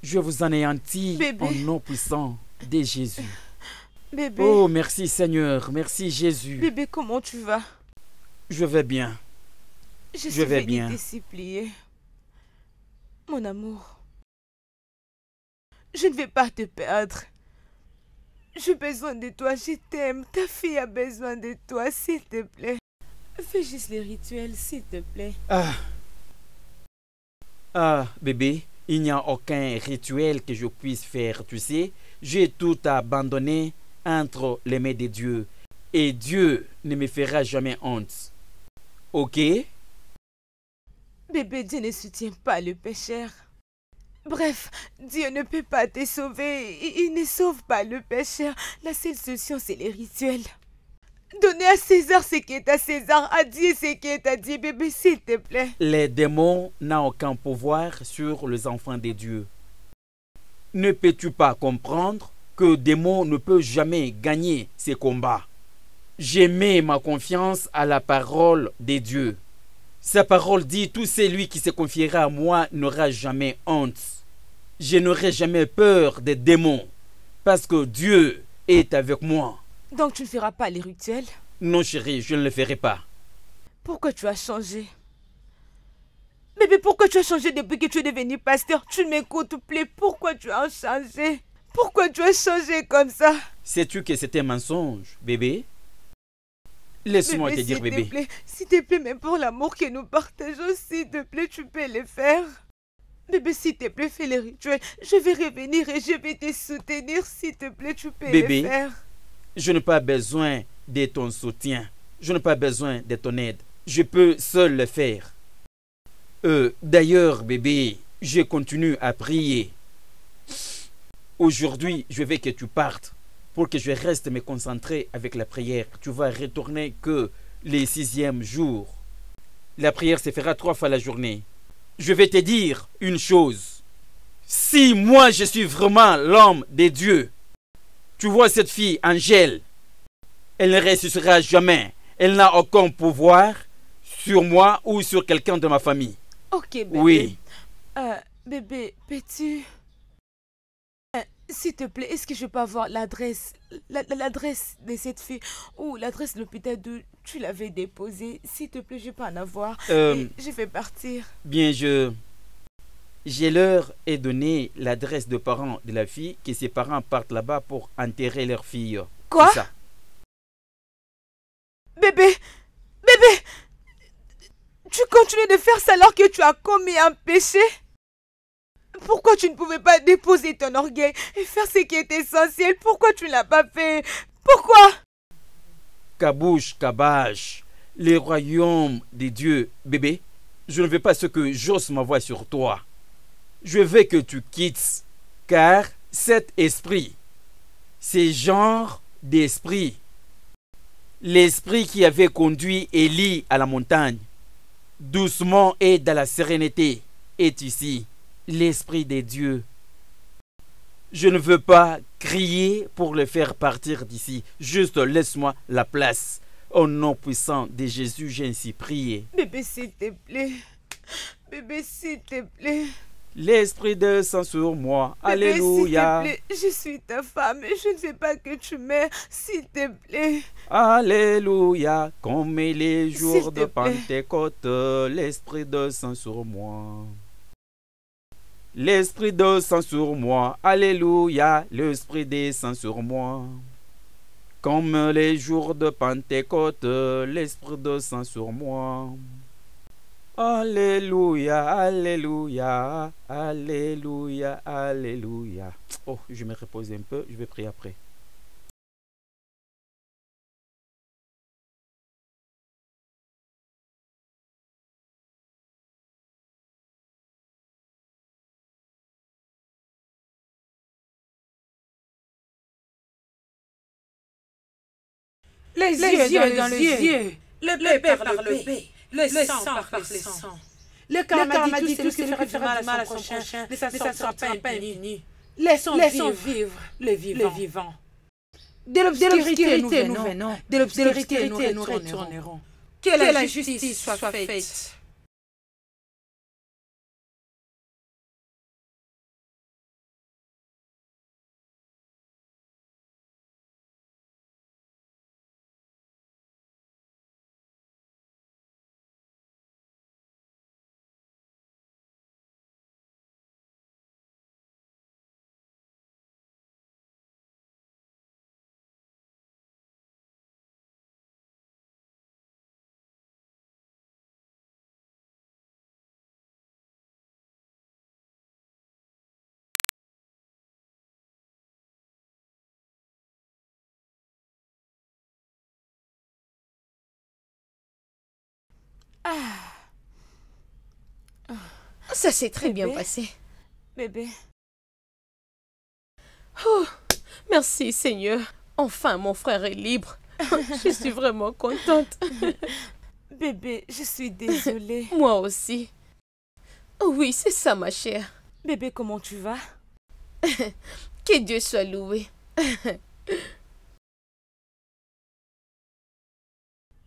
Je vous anéantis au nom puissant de Jésus.
Bébé.
Oh, merci Seigneur, merci Jésus.
Bébé, comment tu vas?
Je vais bien.
Je vais bien. Te supplier. Mon amour, je ne vais pas te perdre. J'ai besoin de toi, je t'aime. Ta fille a besoin de toi, s'il te plaît. Fais juste les rituels, s'il te plaît.
Bébé, il n'y a aucun rituel que je puisse faire, tu sais. J'ai tout abandonné entre les mains de Dieu. Et Dieu ne me fera jamais honte. Ok?
Bébé, Dieu ne soutient pas le pécheur. Bref, Dieu ne peut pas te sauver. Il ne sauve pas le pécheur. La seule solution, c'est les rituels. Donnez à César ce qui est à César, à Dieu ce qui est à Dieu, bébé, s'il te plaît.
Les démons n'ont aucun pouvoir sur les enfants de Dieu. Ne peux-tu pas comprendre que le démon ne peut jamais gagner ces combats? J'ai mis ma confiance à la parole de Dieu. Sa parole dit, tout celui qui se confiera à moi n'aura jamais honte. Je n'aurai jamais peur des démons, parce que Dieu est avec moi.
Donc tu ne feras pas les rituels?
Non chérie, je ne le ferai pas.
Pourquoi tu as changé? Bébé, pourquoi tu as changé depuis que tu es devenu pasteur? Tu ne m'écoutes plus, pourquoi tu as changé? Pourquoi tu as changé comme ça?
Sais-tu que c'était un mensonge, bébé? Laisse-moi te dire, bébé.
S'il te plaît, même pour l'amour que nous partageons, s'il te plaît, tu peux le faire. Bébé, s'il te plaît, fais les rituels. Je vais revenir et je vais te soutenir. S'il te plaît, tu peux le faire.
Je n'ai pas besoin de ton soutien. Je n'ai pas besoin de ton aide. Je peux seul le faire. D'ailleurs, bébé, je continue à prier. Aujourd'hui, je veux que tu partes pour que je reste me concentrer avec la prière. Tu vas retourner que les 6e jours. La prière se fera 3 fois la journée. Je vais te dire une chose. Si moi je suis vraiment l'homme de Dieu, tu vois cette fille, Angèle, elle ne ressuscitera jamais. Elle n'a aucun pouvoir sur moi ou sur quelqu'un de ma famille.
Ok, bébé.
Oui.
Bébé, peux-tu... s'il te plaît, est-ce que je peux avoir l'adresse de cette fille ou l'adresse de l'hôpital d'où tu l'avais déposée? S'il te plaît, je peux en avoir. Je vais partir.
Bien, je leur ai donné l'adresse de parents de la fille, que ses parents partent là-bas pour enterrer leur fille.
Quoi?
Ça.
Bébé, tu continues de faire ça alors que tu as commis un péché? Pourquoi tu ne pouvais pas déposer ton orgueil et faire ce qui est essentiel? Pourquoi tu ne l'as pas fait? Pourquoi?
Kabouche, Kabash, les royaumes de Dieu, bébé, je ne veux pas ce que j'ose m'avoir sur toi. Je veux que tu quittes, car cet esprit, ce genre d'esprit, l'esprit qui avait conduit Élie à la montagne, doucement et dans la sérénité, est ici. L'Esprit de Dieu. Je ne veux pas crier pour le faire partir d'ici. Juste laisse-moi la place. Au nom puissant de Jésus, j'ai ainsi prié.
Bébé, s'il te plaît. Bébé, s'il te plaît.
L'Esprit descend sur moi.
Bébé,
Alléluia.
s'il te plaît. Je suis ta femme et je ne veux pas que tu meurs. S'il te plaît.
Alléluia. Comme les jours de
S'il te plaît.
Pentecôte, l'Esprit descend sur moi. L'Esprit descend sur moi, alléluia, l'Esprit descend sur moi. Comme les jours de Pentecôte, l'Esprit descend sur moi. Alléluia, alléluia, alléluia, alléluia. Oh, je vais me reposer un peu, je vais prier après.
Les yeux dans les yeux, le paix par le paix, le sang par le sang. Le cœur m'a dit tout ce qui ferait mal à son prochain, mais ça ne sera pas impuni. Laissons vivre le vivant. De l'obscurité nous venons, de l'obscurité nous retournerons. Que la justice soit faite.
Ça s'est très bien passé.
Bébé.
Oh, merci Seigneur. Enfin, mon frère est libre. Je suis vraiment contente.
Bébé, je suis désolée.
Moi aussi. Oui, c'est ça, ma chère.
Bébé, comment tu vas?
Que Dieu soit loué.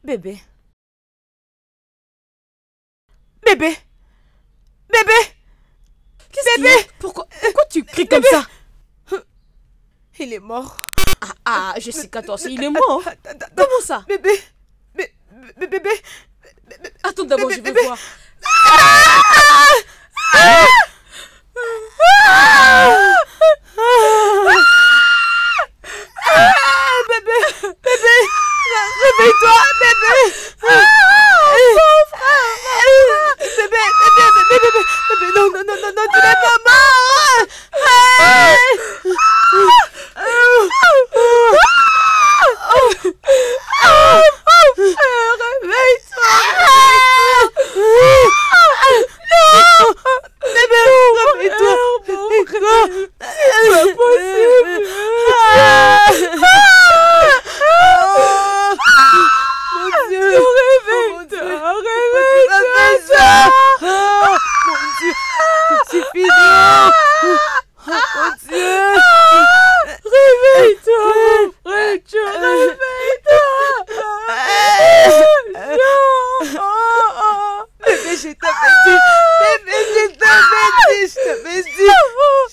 Bébé. Bébé. Bébé.
Qu'est-ce qu'il y a? Pourquoi tu cries comme ça?
Il est mort.
Ah, Jessica, toi aussi, il est mort. Comment ça?
Bébé. Bébé.
Attends d'abord, je vais voir.
Bébé. Réveille-toi, bébé. Mon frère. Bébé. Non, tu n'es pas mort. Réveille-toi. Non. Bébé, réveille-toi. C'est pas possible. Mon Dieu, réveille-toi. Mon Dieu, c'est fini. Mon Dieu. Réveille-toi. Réveille-toi. Bébé, je t'avais dit. Bébé, je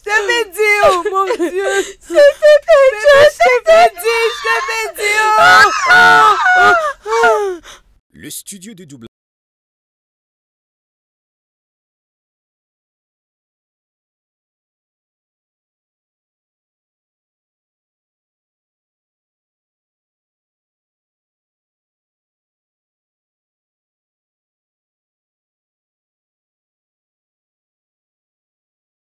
t'avais dit. Oh mon Dieu. C'était Pécho, je t'avais dit.
Le studio de doublage.